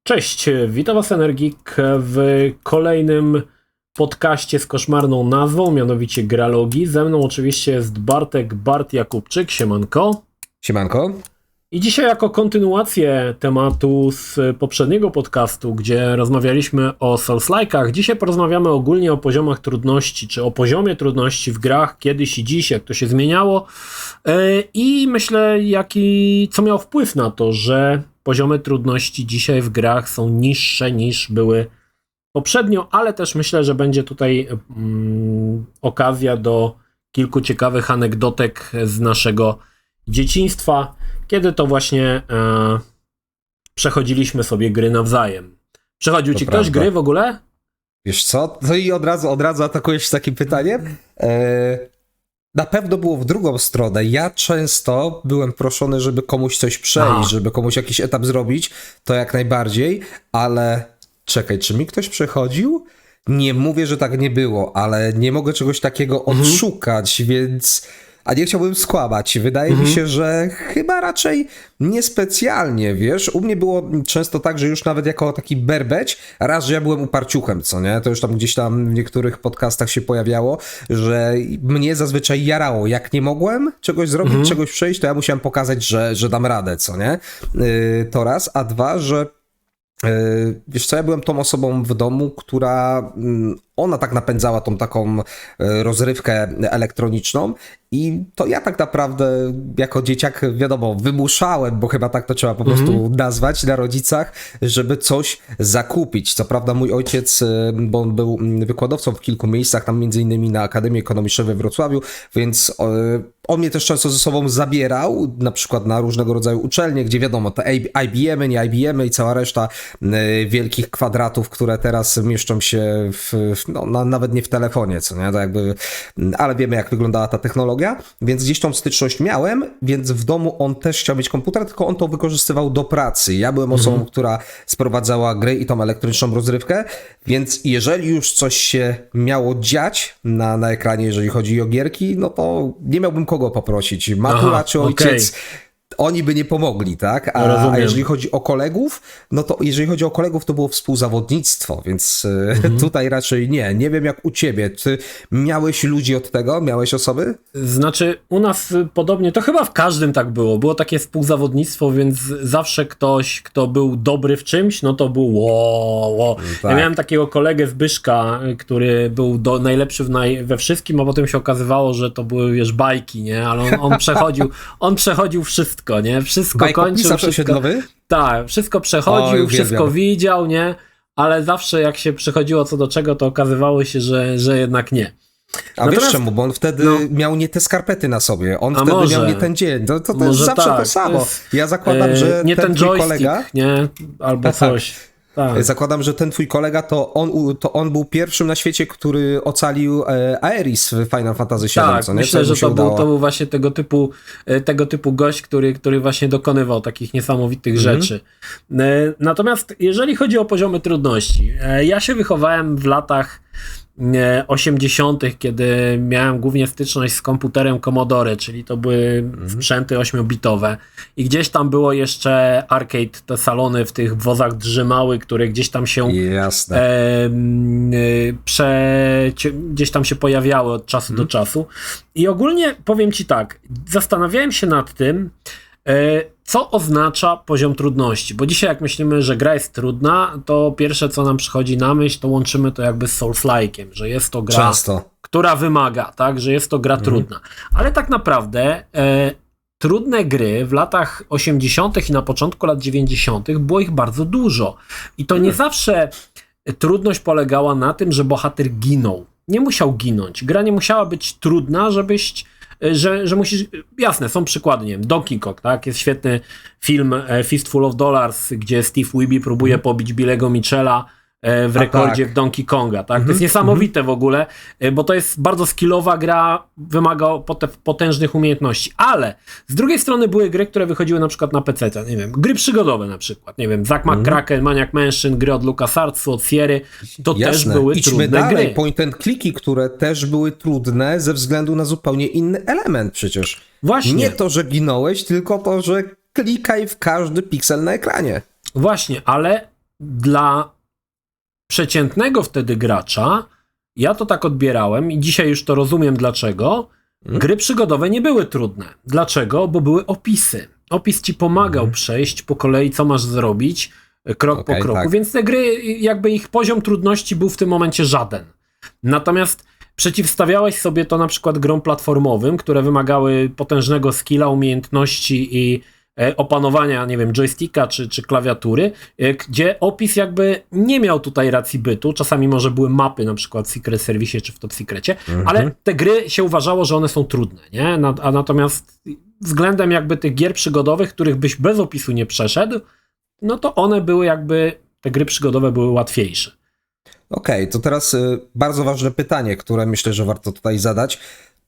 Cześć, witam Was Energik w kolejnym podcaście z koszmarną nazwą, mianowicie Gralogi. Ze mną oczywiście jest Bart Jakubczyk, siemanko. Siemanko. I dzisiaj jako kontynuację tematu z poprzedniego podcastu, gdzie rozmawialiśmy o Souls-like'ach, dzisiaj porozmawiamy ogólnie o poziomach trudności, czy o poziomie trudności w grach kiedyś i dziś, jak to się zmieniało i myślę, co miał wpływ na to, że poziomy trudności dzisiaj w grach są niższe niż były poprzednio, ale też myślę, że będzie tutaj okazja do kilku ciekawych anegdotek z naszego dzieciństwa, kiedy to właśnie przechodziliśmy sobie gry nawzajem. Przechodził ci ktoś gry w ogóle? Wiesz co? No i od razu atakujesz z takim pytaniem? Na pewno było w drugą stronę. Ja często byłem proszony, żeby komuś coś przejść, żeby komuś jakiś etap zrobić, to jak najbardziej, ale czekaj, czy mi ktoś przechodził? Nie mówię, że tak nie było, ale nie mogę czegoś takiego odszukać, więc... A nie chciałbym skłamać. Wydaje mi się, że chyba raczej niespecjalnie, wiesz. U mnie było często tak, że już nawet jako taki berbeć, raz, że ja byłem uparciuchem, co nie? To już tam gdzieś tam w niektórych podcastach się pojawiało, że mnie zazwyczaj jarało. Jak nie mogłem czegoś zrobić, czegoś przejść, to ja musiałem pokazać, że dam radę, co nie? To raz. A dwa, że wiesz co, ja byłem tą osobą w domu, która ona tak napędzała tą taką rozrywkę elektroniczną i to ja tak naprawdę jako dzieciak, wiadomo, wymuszałem, bo chyba tak to trzeba po prostu nazwać na rodzicach, żeby coś zakupić. Co prawda mój ojciec, bo on był wykładowcą w kilku miejscach, tam między innymi na Akademii Ekonomicznej we Wrocławiu, więc on mnie też często ze sobą zabierał, na przykład na różnego rodzaju uczelnie, gdzie wiadomo, te IBM-y, nie IBM-y i cała reszta wielkich kwadratów, które teraz mieszczą się nawet nie w telefonie, co nie, to jakby, ale wiemy jak wyglądała ta technologia, więc gdzieś tą styczność miałem, więc w domu on też chciał mieć komputer, tylko on to wykorzystywał do pracy. Ja byłem osobą, która sprowadzała gry i tą elektroniczną rozrywkę, więc jeżeli już coś się miało dziać na ekranie, jeżeli chodzi o gierki, no to nie miałbym kogo poprosić. Matura czy ojciec... Oni by nie pomogli, tak? A jeżeli chodzi o kolegów, no to jeżeli chodzi o kolegów, to było współzawodnictwo, więc tutaj raczej nie. Nie wiem jak u ciebie. Ty miałeś ludzi od tego? Miałeś osoby? Znaczy u nas podobnie, to chyba w każdym tak było. Było takie współzawodnictwo, więc zawsze ktoś, kto był dobry w czymś, no to był Tak. Ja miałem takiego kolegę Zbyszka, który był najlepszy we wszystkim, a potem się okazywało, że to były, wiesz, bajki, nie? Ale on przechodził wszystko. Nie? Wszystko kończył, tak, wszystko przechodził, wszystko widział, nie? Ale zawsze jak się przychodziło co do czego, to okazywało się, że jednak nie. Wiesz czemu? Bo on wtedy miał nie te skarpety na sobie, on wtedy miał nie ten dzień, to jest zawsze to samo. Ja zakładam, że nie ten twój kolega... nie? Albo coś... Tak. Zakładam, że ten twój kolega to on był pierwszym na świecie, który ocalił Aeris w Final Fantasy VII, tak, co nie? Myślę, że to był właśnie tego typu gość, który właśnie dokonywał takich niesamowitych rzeczy. Natomiast jeżeli chodzi o poziomy trudności, ja się wychowałem w latach 80., kiedy miałem głównie styczność z komputerem Commodore, czyli to były sprzęty 8-bitowe i gdzieś tam było jeszcze arcade, te salony w tych wozach drzymały, które gdzieś tam się gdzieś tam się pojawiały od czasu do czasu i ogólnie powiem ci tak, zastanawiałem się nad tym, co oznacza poziom trudności, bo dzisiaj jak myślimy, że gra jest trudna, to pierwsze co nam przychodzi na myśl, to łączymy to jakby z Souls-like'iem, że jest to gra, która wymaga, tak, że jest to gra trudna. Ale tak naprawdę trudne gry w latach 80. i na początku lat 90. było ich bardzo dużo. I to nie zawsze trudność polegała na tym, że bohater ginął. Nie musiał ginąć. Gra nie musiała być trudna, że musisz... Jasne, są przykłady, nie wiem, Donkey Kong, tak? Jest świetny film Fistful of Dollars, gdzie Steve Wiebe próbuje pobić Billego Mitchella w rekordzie w Donkey Konga, tak? To jest niesamowite w ogóle, bo to jest bardzo skillowa gra, wymaga potężnych umiejętności, ale z drugiej strony były gry, które wychodziły na przykład na PC, nie wiem, gry przygodowe na przykład, nie wiem, Zack McCracken, Maniac Mansion, gry od LucasArtsu, od Sierry, to też były trudne dalej. Gry. Point and clicky, które też były trudne ze względu na zupełnie inny element przecież. Właśnie. Nie to, że ginąłeś, tylko to, że klikaj w każdy piksel na ekranie. Właśnie, ale dla przeciętnego wtedy gracza, ja to tak odbierałem i dzisiaj już to rozumiem dlaczego, gry przygodowe nie były trudne. Dlaczego? Bo były opisy. Opis ci pomagał przejść po kolei, co masz zrobić, krok po kroku, tak. więc te gry, jakby ich poziom trudności był w tym momencie żaden. Natomiast przeciwstawiałeś sobie to na przykład grom platformowym, które wymagały potężnego skilla, umiejętności i opanowania, nie wiem, joysticka czy klawiatury, gdzie opis jakby nie miał tutaj racji bytu. Czasami może były mapy, na przykład w Secret Service czy w Top Secrecie, ale te gry się uważało, że one są trudne, nie? A natomiast względem jakby tych gier przygodowych, których byś bez opisu nie przeszedł, no to one były jakby, te gry przygodowe były łatwiejsze. Okej, to teraz bardzo ważne pytanie, które myślę, że warto tutaj zadać.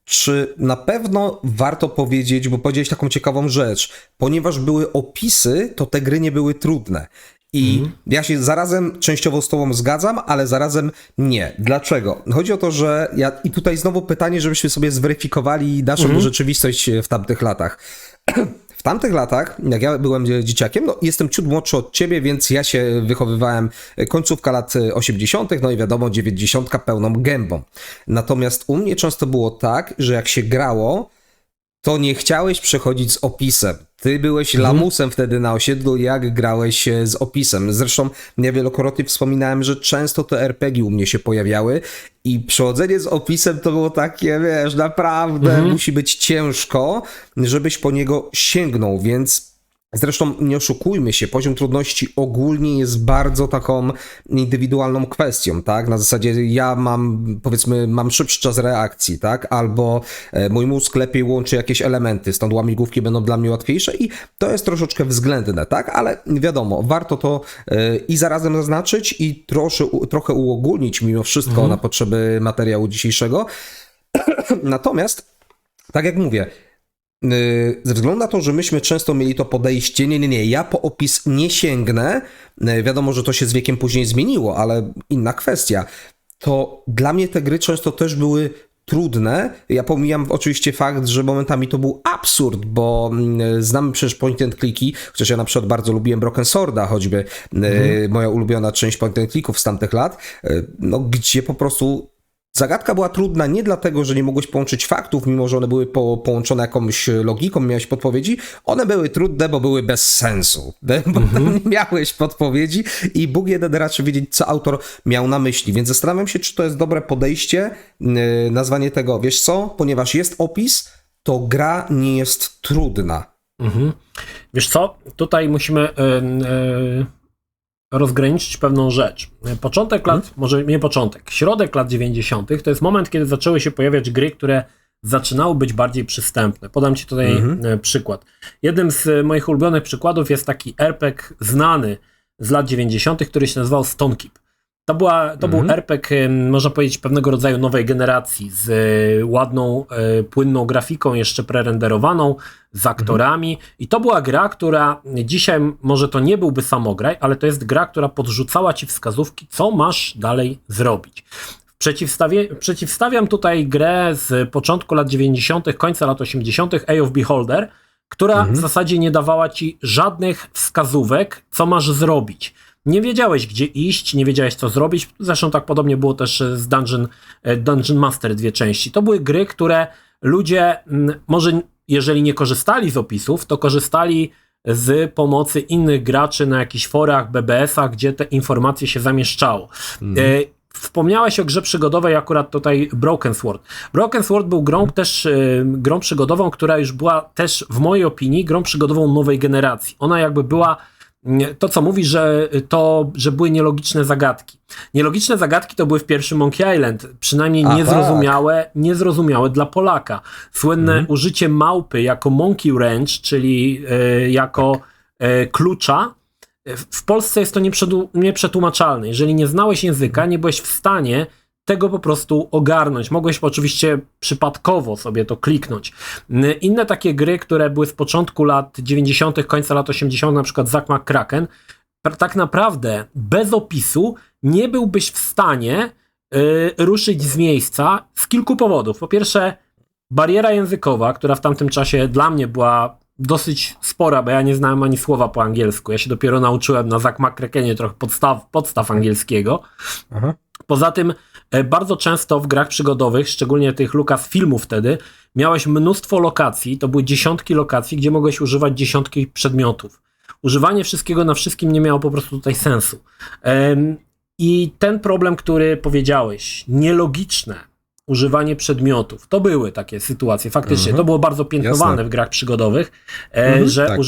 Czy na pewno warto powiedzieć, bo powiedziałeś taką ciekawą rzecz, ponieważ były opisy, to te gry nie były trudne. I ja się zarazem częściowo z tobą zgadzam, ale zarazem nie. Dlaczego? Chodzi o to, że i tutaj znowu pytanie, żebyśmy sobie zweryfikowali naszą rzeczywistość w tamtych latach. W tamtych latach, jak ja byłem dzieciakiem, no jestem ciut młodszy od ciebie, więc ja się wychowywałem końcówka lat 80., no i wiadomo, 90 pełną gębą. Natomiast u mnie często było tak, że jak się grało, to nie chciałeś przechodzić z opisem. Ty byłeś lamusem wtedy na osiedlu, jak grałeś z opisem. Zresztą ja wielokrotnie wspominałem, że często te RPG u mnie się pojawiały i przechodzenie z opisem to było takie, wiesz, naprawdę musi być ciężko, żebyś po niego sięgnął, więc zresztą nie oszukujmy się, poziom trudności ogólnie jest bardzo taką indywidualną kwestią, tak? Na zasadzie ja mam szybszy czas reakcji, tak? Albo mój mózg lepiej łączy jakieś elementy, stąd łamigłówki będą dla mnie łatwiejsze i to jest troszeczkę względne, tak? Ale wiadomo, warto to i zarazem zaznaczyć i trochę uogólnić mimo wszystko na potrzeby materiału dzisiejszego. Natomiast, tak jak mówię, ze względu na to, że myśmy często mieli to podejście, nie, ja po opis nie sięgnę, wiadomo, że to się z wiekiem później zmieniło, ale inna kwestia, to dla mnie te gry często też były trudne. Ja pomijam oczywiście fakt, że momentami to był absurd, bo znamy przecież point and clicki, chociaż ja na przykład bardzo lubiłem Broken Sworda, choćby moja ulubiona część point and clicków z tamtych lat, no gdzie po prostu zagadka była trudna nie dlatego, że nie mogłeś połączyć faktów, mimo że one były połączone jakąś logiką, miałeś podpowiedzi. One były trudne, bo były bez sensu. Bo tam nie miałeś podpowiedzi i Bóg jeden raczy wiedzieć, co autor miał na myśli. Więc zastanawiam się, czy to jest dobre podejście, nazwanie tego, wiesz co, ponieważ jest opis, to gra nie jest trudna. Wiesz co, tutaj musimy rozgraniczyć pewną rzecz. Początek lat, może nie początek, środek lat 90. to jest moment, kiedy zaczęły się pojawiać gry, które zaczynały być bardziej przystępne. Podam ci tutaj przykład. Jednym z moich ulubionych przykładów jest taki RPG znany z lat 90., który się nazywał Stone Keep. To był RPG, można powiedzieć, pewnego rodzaju nowej generacji, z ładną, płynną grafiką, jeszcze prerenderowaną, z aktorami. I to była gra, która dzisiaj może to nie byłby samograj, ale to jest gra, która podrzucała ci wskazówki, co masz dalej zrobić. Przeciwstawiam tutaj grę z początku lat 90., końca lat 80., Eye of Beholder, która w zasadzie nie dawała ci żadnych wskazówek, co masz zrobić. Nie wiedziałeś, gdzie iść, nie wiedziałeś, co zrobić. Zresztą tak podobnie było też z Dungeon Master, 2 części. To były gry, które ludzie, może jeżeli nie korzystali z opisów, to korzystali z pomocy innych graczy na jakichś forach, BBS-ach, gdzie te informacje się zamieszczało. Wspomniałeś o grze przygodowej, akurat tutaj Broken Sword. Broken Sword był grą przygodową, która już była też, w mojej opinii, grą przygodową nowej generacji. Ona jakby była to, co mówi, że były nielogiczne zagadki. Nielogiczne zagadki to były w pierwszym Monkey Island, przynajmniej niezrozumiałe dla Polaka. Słynne użycie małpy jako Monkey Wrench, czyli jako klucza. W Polsce jest to nieprzetłumaczalne. Jeżeli nie znałeś języka, nie byłeś w stanie tego po prostu ogarnąć. Mogłeś oczywiście przypadkowo sobie to kliknąć. Inne takie gry, które były z początku lat 90., końca lat 80., na przykład Zack McCracken, tak naprawdę bez opisu nie byłbyś w stanie ruszyć z miejsca z kilku powodów. Po pierwsze, bariera językowa, która w tamtym czasie dla mnie była dosyć spora, bo ja nie znałem ani słowa po angielsku. Ja się dopiero nauczyłem na Zack McCrackenie trochę podstaw angielskiego. Aha. Poza tym bardzo często w grach przygodowych, szczególnie tych Lucasfilmów wtedy, miałeś mnóstwo lokacji, to były dziesiątki lokacji, gdzie mogłeś używać dziesiątki przedmiotów. Używanie wszystkiego na wszystkim nie miało po prostu tutaj sensu. I ten problem, który powiedziałeś, nielogiczne używanie przedmiotów, to były takie sytuacje, faktycznie, to było bardzo piętnowane Jasne. w grach przygodowych, że, tak.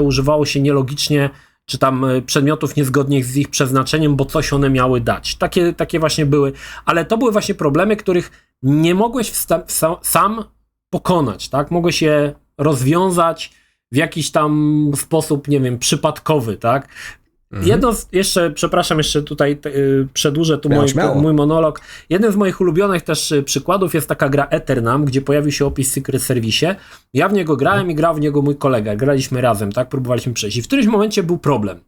używało się nielogicznie, czy tam przedmiotów niezgodnych z ich przeznaczeniem, bo coś one miały dać. Takie właśnie były, ale to były właśnie problemy, których nie mogłeś sam pokonać, tak? Mogłeś je rozwiązać w jakiś tam sposób, nie wiem, przypadkowy, tak? Jeszcze, przepraszam, jeszcze tutaj przedłużę tu mój monolog. Jeden z moich ulubionych też przykładów jest taka gra Eternam, gdzie pojawił się opis Secret Service. Ja w niego grałem i grał w niego mój kolega. Graliśmy razem, tak? Próbowaliśmy przejść. I w którymś momencie był problem,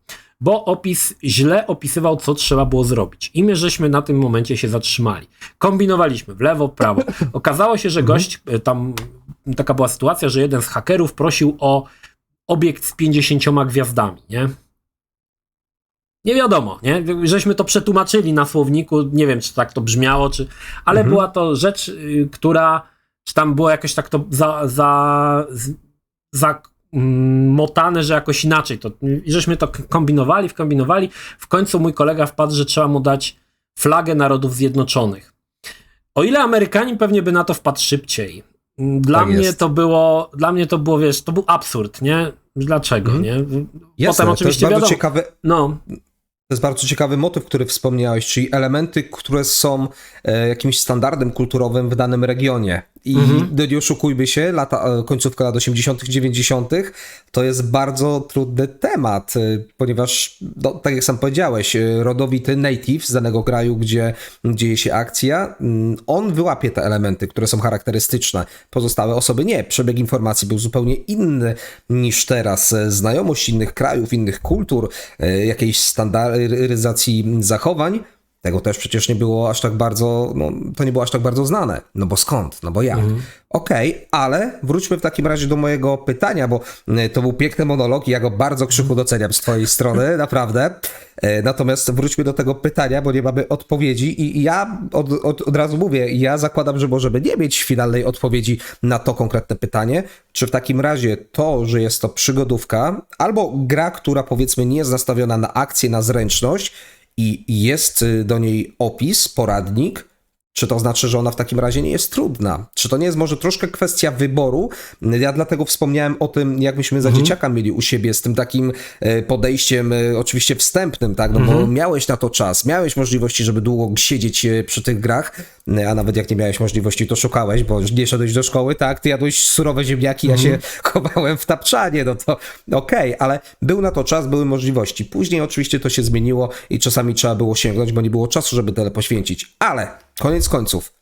bo opis źle opisywał, co trzeba było zrobić. I my żeśmy na tym momencie się zatrzymali. Kombinowaliśmy w lewo, w prawo. Okazało się, że gość, tam taka była sytuacja, że jeden z hakerów prosił o obiekt z 50 gwiazdami, nie? Nie wiadomo, nie? Żeśmy to przetłumaczyli na słowniku, nie wiem, czy tak to brzmiało, ale była to rzecz, która, czy tam było jakoś tak to motane, że jakoś inaczej. I żeśmy to kombinowali. W końcu mój kolega wpadł, że trzeba mu dać flagę Narodów Zjednoczonych. O ile Amerykanin pewnie by na to wpadł szybciej. Dla mnie to było, wiesz, to był absurd, nie? Dlaczego, nie? Jasne, potem oczywiście to jest bardzo wiadomo. ciekawe. To jest bardzo ciekawy motyw, który wspomniałeś, czyli elementy, które są jakimś standardem kulturowym w danym regionie. I nie oszukujmy się, końcówka lat 80., 90. to jest bardzo trudny temat, ponieważ, tak jak sam powiedziałeś, rodowity native z danego kraju, gdzie dzieje się akcja, on wyłapie te elementy, które są charakterystyczne. Pozostałe osoby nie. Przebieg informacji był zupełnie inny niż teraz. Znajomość innych krajów, innych kultur, jakiejś standaryzacji zachowań, tego też przecież nie było aż tak bardzo, to nie było aż tak bardzo znane. No bo skąd? No bo jak? Okej, ale wróćmy w takim razie do mojego pytania, bo to był piękny monolog i ja go bardzo krzyku doceniam z twojej strony, naprawdę. Natomiast wróćmy do tego pytania, bo nie mamy odpowiedzi i ja od razu mówię, ja zakładam, że możemy nie mieć finalnej odpowiedzi na to konkretne pytanie. Czy w takim razie to, że jest to przygodówka, albo gra, która powiedzmy nie jest nastawiona na akcję, na zręczność, i jest do niej opis, poradnik, czy to znaczy, że ona w takim razie nie jest trudna? Czy to nie jest może troszkę kwestia wyboru? Ja dlatego wspomniałem o tym, jak myśmy za dzieciaka mieli u siebie z tym takim podejściem oczywiście wstępnym, tak? No bo miałeś na to czas, miałeś możliwości, żeby długo siedzieć przy tych grach, a nawet jak nie miałeś możliwości, to szukałeś, bo nie szedłeś do szkoły, tak? Ty jadłeś surowe ziemniaki, ja się chowałem w tapczanie, no to okej, ale był na to czas, były możliwości. Później oczywiście to się zmieniło i czasami trzeba było sięgnąć, bo nie było czasu, żeby tyle poświęcić, ale koniec końców,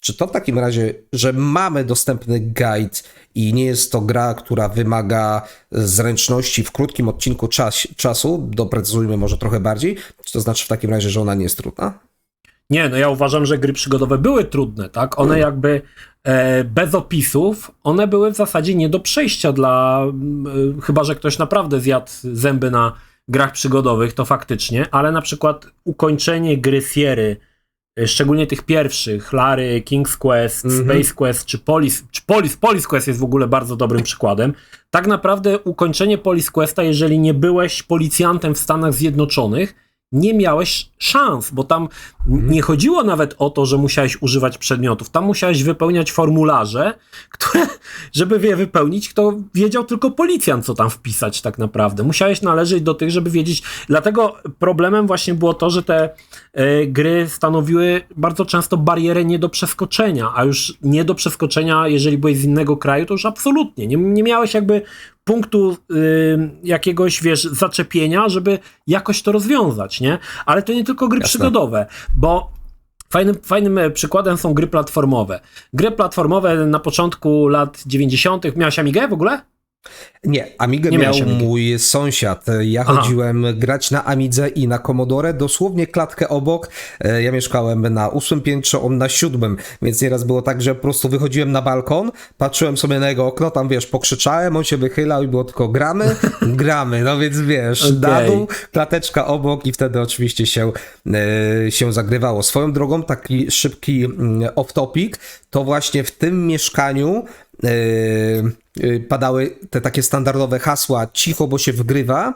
czy to w takim razie, że mamy dostępny guide i nie jest to gra, która wymaga zręczności w krótkim odcinku czasu, doprecyzujmy może trochę bardziej, czy to znaczy w takim razie, że ona nie jest trudna? Nie, no ja uważam, że gry przygodowe były trudne, tak? One jakby bez opisów, one były w zasadzie nie do przejścia chyba że ktoś naprawdę zjadł zęby na grach przygodowych, to faktycznie, ale na przykład ukończenie gry Sierry, szczególnie tych pierwszych, Larry, King's Quest, Space Quest, czy Police Quest jest w ogóle bardzo dobrym przykładem. Tak naprawdę ukończenie Police Questa, jeżeli nie byłeś policjantem w Stanach Zjednoczonych, nie miałeś szans, bo tam nie chodziło nawet o to, że musiałeś używać przedmiotów. Tam musiałeś wypełniać formularze, które, żeby je wypełnić, to wiedział tylko policjant, co tam wpisać tak naprawdę. Musiałeś należeć do tych, żeby wiedzieć. Dlatego problemem właśnie było to, że te gry stanowiły bardzo często barierę nie do przeskoczenia, a już nie do przeskoczenia, jeżeli byłeś z innego kraju, to już absolutnie. Nie miałeś jakby punktu jakiegoś, wiesz, zaczepienia, żeby jakoś to rozwiązać, nie? Ale to nie tylko gry przygodowe, bo fajnym przykładem są gry platformowe. Gry platformowe na początku lat 90. Miałeś Amigę w ogóle? Nie, Amigę Nie miał miałeś Amigi. mój sąsiad. Ja Aha. chodziłem grać na Amidze i na Commodore, dosłownie klatkę obok. Ja mieszkałem na 8. piętrze, on na 7, więc nieraz było tak, że po prostu wychodziłem na balkon, patrzyłem sobie na jego okno, tam wiesz, pokrzyczałem, on się wychylał i było tylko gramy, gramy, no więc wiesz, na dół, klateczka obok i wtedy oczywiście się zagrywało. Swoją drogą, taki szybki off-topic, to właśnie w tym mieszkaniu padały te takie standardowe hasła cicho, bo się wgrywa,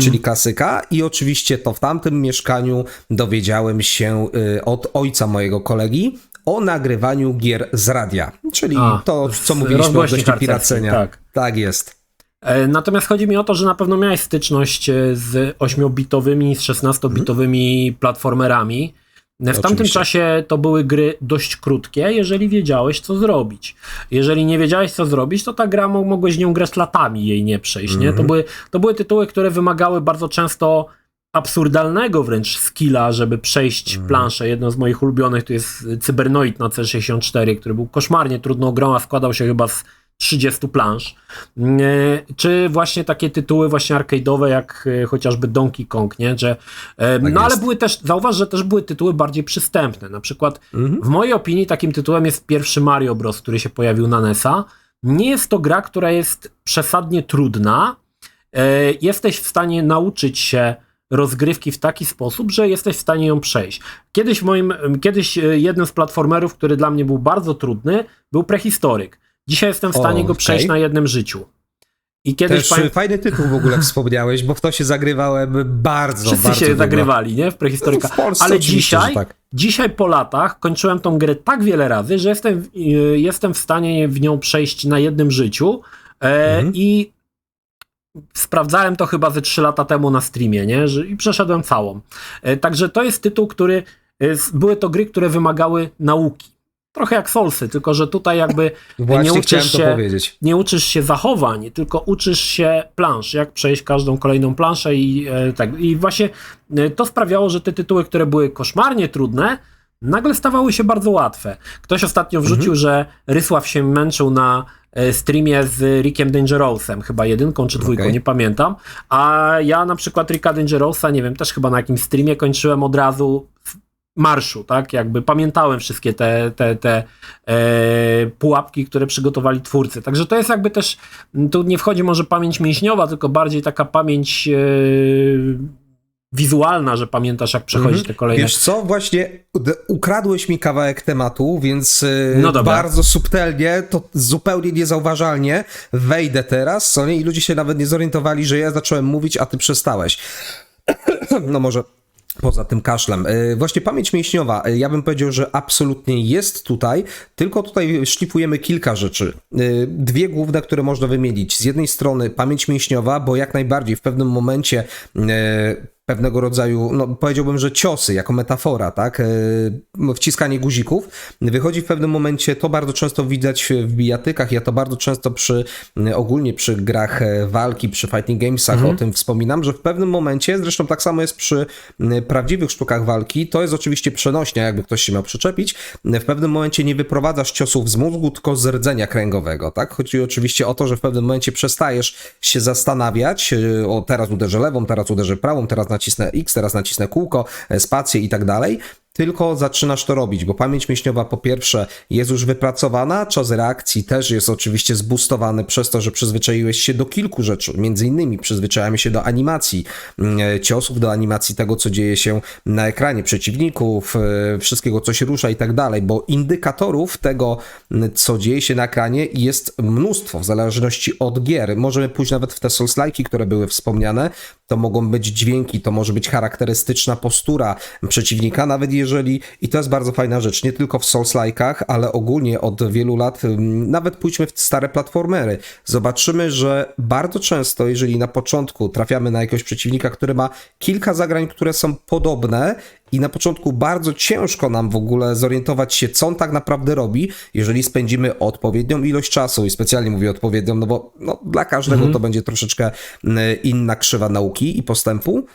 czyli klasyka, i oczywiście to w tamtym mieszkaniu dowiedziałem się od ojca mojego kolegi o nagrywaniu gier z radia, czyli to, co mówiliśmy rozgłośni odnośnie piracenia. tak. Tak jest. Natomiast chodzi mi o to, że na pewno miałeś styczność z 8-bitowymi, z 16-bitowymi platformerami. W tamtym czasie to były gry dość krótkie, jeżeli wiedziałeś, co zrobić. Jeżeli nie wiedziałeś, co zrobić, to ta gra mogłeś nią grać latami, jej nie przejść. Nie? To były tytuły, które wymagały bardzo często absurdalnego wręcz skilla, żeby przejść planszę. Jedną z moich ulubionych to jest Cybernoid na C64, który był koszmarnie trudną grą, a składał się chyba z 30 plansz, czy właśnie takie tytuły właśnie arcade'owe jak chociażby Donkey Kong, nie? Że, no ale były też, zauważ, że też były tytuły bardziej przystępne, na przykład w mojej opinii takim tytułem jest pierwszy Mario Bros, który się pojawił na NES-a. Nie jest to gra, która jest przesadnie trudna, jesteś w stanie nauczyć się rozgrywki w taki sposób, że jesteś w stanie ją przejść. Kiedyś jednym z platformerów, który dla mnie był bardzo trudny, był Prehistoryk. Dzisiaj jestem w stanie go przejść na jednym życiu. I kiedyś też fajny tytuł w ogóle wspomniałeś, bo w to się zagrywałem bardzo. Wszyscy się zagrywali, nie? W Prehistoryka. W Polsce ale tak. dzisiaj po latach kończyłem tą grę tak wiele razy, że jestem w stanie w nią przejść na jednym życiu i sprawdzałem to chyba ze 3 lata temu na streamie, nie? I przeszedłem całą. Także to jest tytuł, były to gry, które wymagały nauki. Trochę jak Soulsy, tylko że tutaj jakby nie uczysz się zachowań, tylko uczysz się plansz, jak przejść każdą kolejną planszę i tak. I właśnie to sprawiało, że te tytuły, które były koszmarnie trudne, nagle stawały się bardzo łatwe. Ktoś ostatnio wrzucił, że Rysław się męczył na streamie z Rickiem Dangerousem, chyba 1 czy 2, nie pamiętam, a ja na przykład Ricka Dangerousa, nie wiem, też chyba na jakimś streamie kończyłem od razu marszu, tak? Jakby pamiętałem wszystkie te pułapki, które przygotowali twórcy. Także to jest jakby też, tu nie wchodzi może pamięć mięśniowa, tylko bardziej taka pamięć wizualna, że pamiętasz, jak przechodzić te kolejne... Wiesz co, właśnie ukradłeś mi kawałek tematu, więc bardzo subtelnie, to zupełnie niezauważalnie wejdę teraz, co nie? I ludzie się nawet nie zorientowali, że ja zacząłem mówić, a ty przestałeś. No może... Poza tym kaszlem. Właśnie pamięć mięśniowa, ja bym powiedział, że absolutnie jest tutaj, tylko tutaj szlifujemy kilka rzeczy. 2 główne, które można wymienić. Z jednej strony pamięć mięśniowa, bo jak najbardziej w pewnym momencie pewnego rodzaju, no powiedziałbym, że ciosy, jako metafora, tak, wciskanie guzików, wychodzi w pewnym momencie, to bardzo często widać w bijatykach, ja to bardzo często ogólnie przy grach walki, przy fighting gamesach o tym wspominam, że w pewnym momencie, zresztą tak samo jest przy prawdziwych sztukach walki, to jest oczywiście przenośnia, jakby ktoś się miał przyczepić, w pewnym momencie nie wyprowadzasz ciosów z mózgu, tylko z rdzenia kręgowego, tak, chodzi oczywiście o to, że w pewnym momencie przestajesz się zastanawiać, o teraz uderzę lewą, teraz uderzę prawą, teraz nacisnę X, teraz nacisnę kółko, spację i tak dalej, tylko zaczynasz to robić, bo pamięć mięśniowa po pierwsze jest już wypracowana, czas reakcji też jest oczywiście zboostowany przez to, że przyzwyczaiłeś się do kilku rzeczy, między innymi przyzwyczajamy się do animacji ciosów, do animacji tego, co dzieje się na ekranie, przeciwników, wszystkiego, co się rusza i tak dalej, bo indykatorów tego, co dzieje się na ekranie jest mnóstwo, w zależności od gier. Możemy pójść nawet w te Souls-like'i, które były wspomniane, to mogą być dźwięki, to może być charakterystyczna postura przeciwnika, nawet jeżeli, i to jest bardzo fajna rzecz, nie tylko w Souls-like'ach, ale ogólnie od wielu lat, nawet pójdźmy w stare platformery, zobaczymy, że bardzo często, jeżeli na początku trafiamy na jakiegoś przeciwnika, który ma kilka zagrań, które są podobne i na początku bardzo ciężko nam w ogóle zorientować się, co on tak naprawdę robi, jeżeli spędzimy odpowiednią ilość czasu, i specjalnie mówię odpowiednią, no bo dla każdego to będzie troszeczkę inna krzywa nauki i postępu,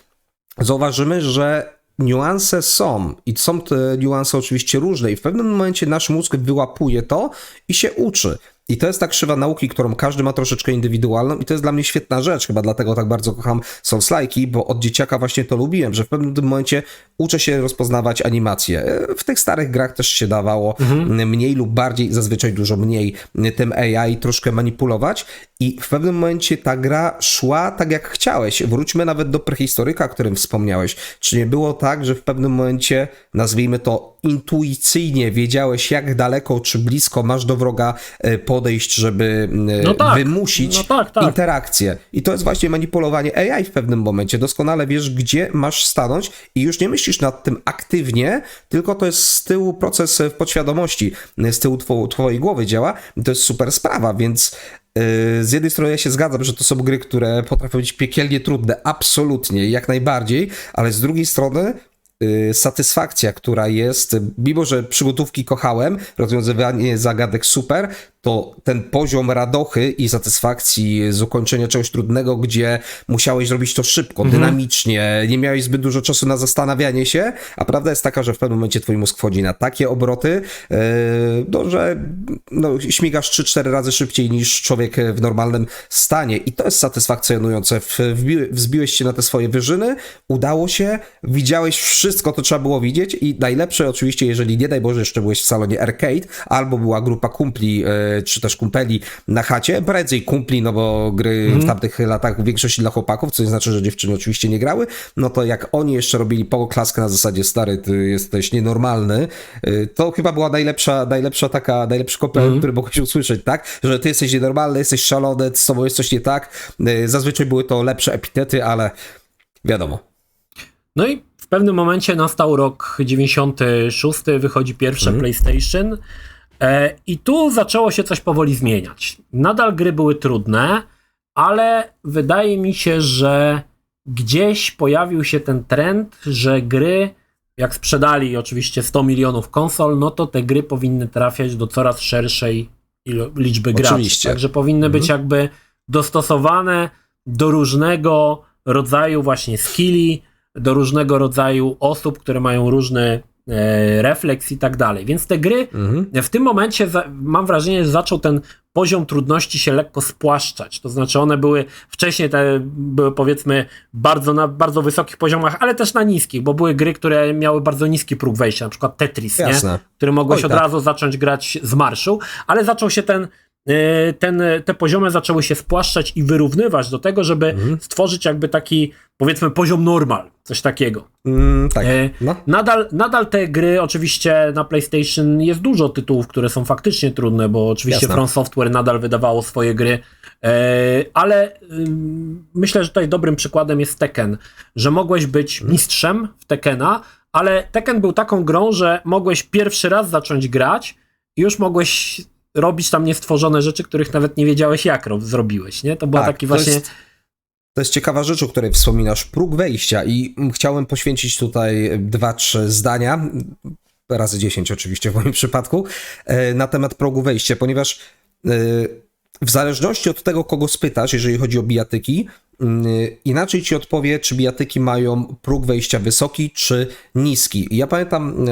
zauważymy, że niuanse są i są te niuanse oczywiście różne i w pewnym momencie nasz mózg wyłapuje to i się uczy. I to jest ta krzywa nauki, którą każdy ma troszeczkę indywidualną i to jest dla mnie świetna rzecz, chyba dlatego tak bardzo kocham Souls-like'i, bo od dzieciaka właśnie to lubiłem, że w pewnym momencie uczę się rozpoznawać animacje. W tych starych grach też się dawało mniej lub bardziej, zazwyczaj dużo mniej, tym AI troszkę manipulować i w pewnym momencie ta gra szła tak jak chciałeś. Wróćmy nawet do prehistoryka, o którym wspomniałeś. Czy nie było tak, że w pewnym momencie, nazwijmy to intuicyjnie, wiedziałeś jak daleko czy blisko masz do wroga podejść, żeby wymusić interakcję. I to jest właśnie manipulowanie AI w pewnym momencie. Doskonale wiesz, gdzie masz stanąć i już nie myślisz nad tym aktywnie, tylko to jest z tyłu proces w podświadomości, z tyłu twojej głowy działa. I to jest super sprawa, więc z jednej strony ja się zgadzam, że to są gry, które potrafią być piekielnie trudne, absolutnie, jak najbardziej, ale z drugiej strony satysfakcja, która jest, mimo że przygotówki kochałem, rozwiązywanie zagadek super, to ten poziom radochy i satysfakcji z ukończenia czegoś trudnego, gdzie musiałeś zrobić to szybko, dynamicznie, nie miałeś zbyt dużo czasu na zastanawianie się, a prawda jest taka, że w pewnym momencie twój mózg wchodzi na takie obroty, że śmigasz 3-4 razy szybciej niż człowiek w normalnym stanie i to jest satysfakcjonujące. Wzbiłeś się na te swoje wyżyny, udało się, widziałeś wszystko, to trzeba było widzieć i najlepsze oczywiście, jeżeli nie daj Boże jeszcze byłeś w salonie arcade, albo była grupa kumpli, czy też kumpeli na chacie, prędzej kumpli, no bo gry w tamtych latach w większości dla chłopaków, co nie znaczy, że dziewczyny oczywiście nie grały, no to jak oni jeszcze robili poklaskę na zasadzie stary, ty jesteś nienormalny, to chyba była najlepszy komplement, który mogłeś usłyszeć, tak? Że ty jesteś nienormalny, jesteś szalony, z sobą jest coś nie tak. Zazwyczaj były to lepsze epitety, ale wiadomo. No i w pewnym momencie nastał rok 96, wychodzi pierwsze PlayStation i tu zaczęło się coś powoli zmieniać. Nadal gry były trudne, ale wydaje mi się, że gdzieś pojawił się ten trend, że gry, jak sprzedali oczywiście 100 milionów konsol, no to te gry powinny trafiać do coraz szerszej liczby graczy. Oczywiście. Także powinny być jakby dostosowane do różnego rodzaju właśnie skilli, do różnego rodzaju osób, które mają różny refleks i tak dalej. Więc te gry w tym momencie mam wrażenie, że zaczął ten poziom trudności się lekko spłaszczać. To znaczy one były wcześniej były powiedzmy na bardzo wysokich poziomach, ale też na niskich, bo były gry, które miały bardzo niski próg wejścia, na przykład Tetris, nie? Który mogłeś od razu zacząć grać z marszu, ale zaczął się te poziomy zaczęły się spłaszczać i wyrównywać do tego, żeby stworzyć jakby taki, powiedzmy, poziom normal, coś takiego. Tak. No. Nadal te gry, oczywiście na PlayStation jest dużo tytułów, które są faktycznie trudne, bo oczywiście From Software nadal wydawało swoje gry, ale myślę, że tutaj dobrym przykładem jest Tekken, że mogłeś być mistrzem w Tekkena, ale Tekken był taką grą, że mogłeś pierwszy raz zacząć grać i już mogłeś robić tam niestworzone rzeczy, których nawet nie wiedziałeś, jak zrobiłeś, nie? To była taki właśnie... To jest ciekawa rzecz, o której wspominasz, próg wejścia i chciałem poświęcić tutaj 2-3 zdania, razy 10 oczywiście w moim przypadku, na temat progu wejścia, ponieważ w zależności od tego, kogo spytasz, jeżeli chodzi o bijatyki, inaczej ci odpowie, czy bijatyki mają próg wejścia wysoki, czy niski. Ja pamiętam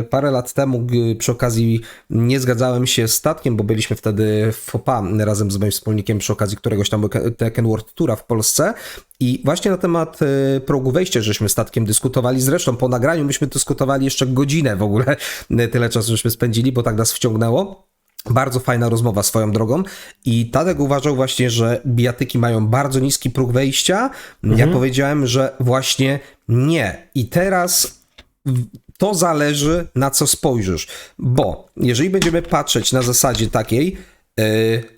parę lat temu przy okazji nie zgadzałem się z statkiem, bo byliśmy wtedy w FOPA razem z moim wspólnikiem przy okazji któregoś tam Tekken World Toura w Polsce i właśnie na temat progu wejścia żeśmy statkiem dyskutowali. Zresztą po nagraniu myśmy dyskutowali jeszcze godzinę w ogóle, tyle czasu żeśmy spędzili, bo tak nas wciągnęło. Bardzo fajna rozmowa swoją drogą i Tadek uważał właśnie, że bijatyki mają bardzo niski próg wejścia. Ja powiedziałem, że właśnie nie. I teraz to zależy, na co spojrzysz, bo jeżeli będziemy patrzeć na zasadzie takiej,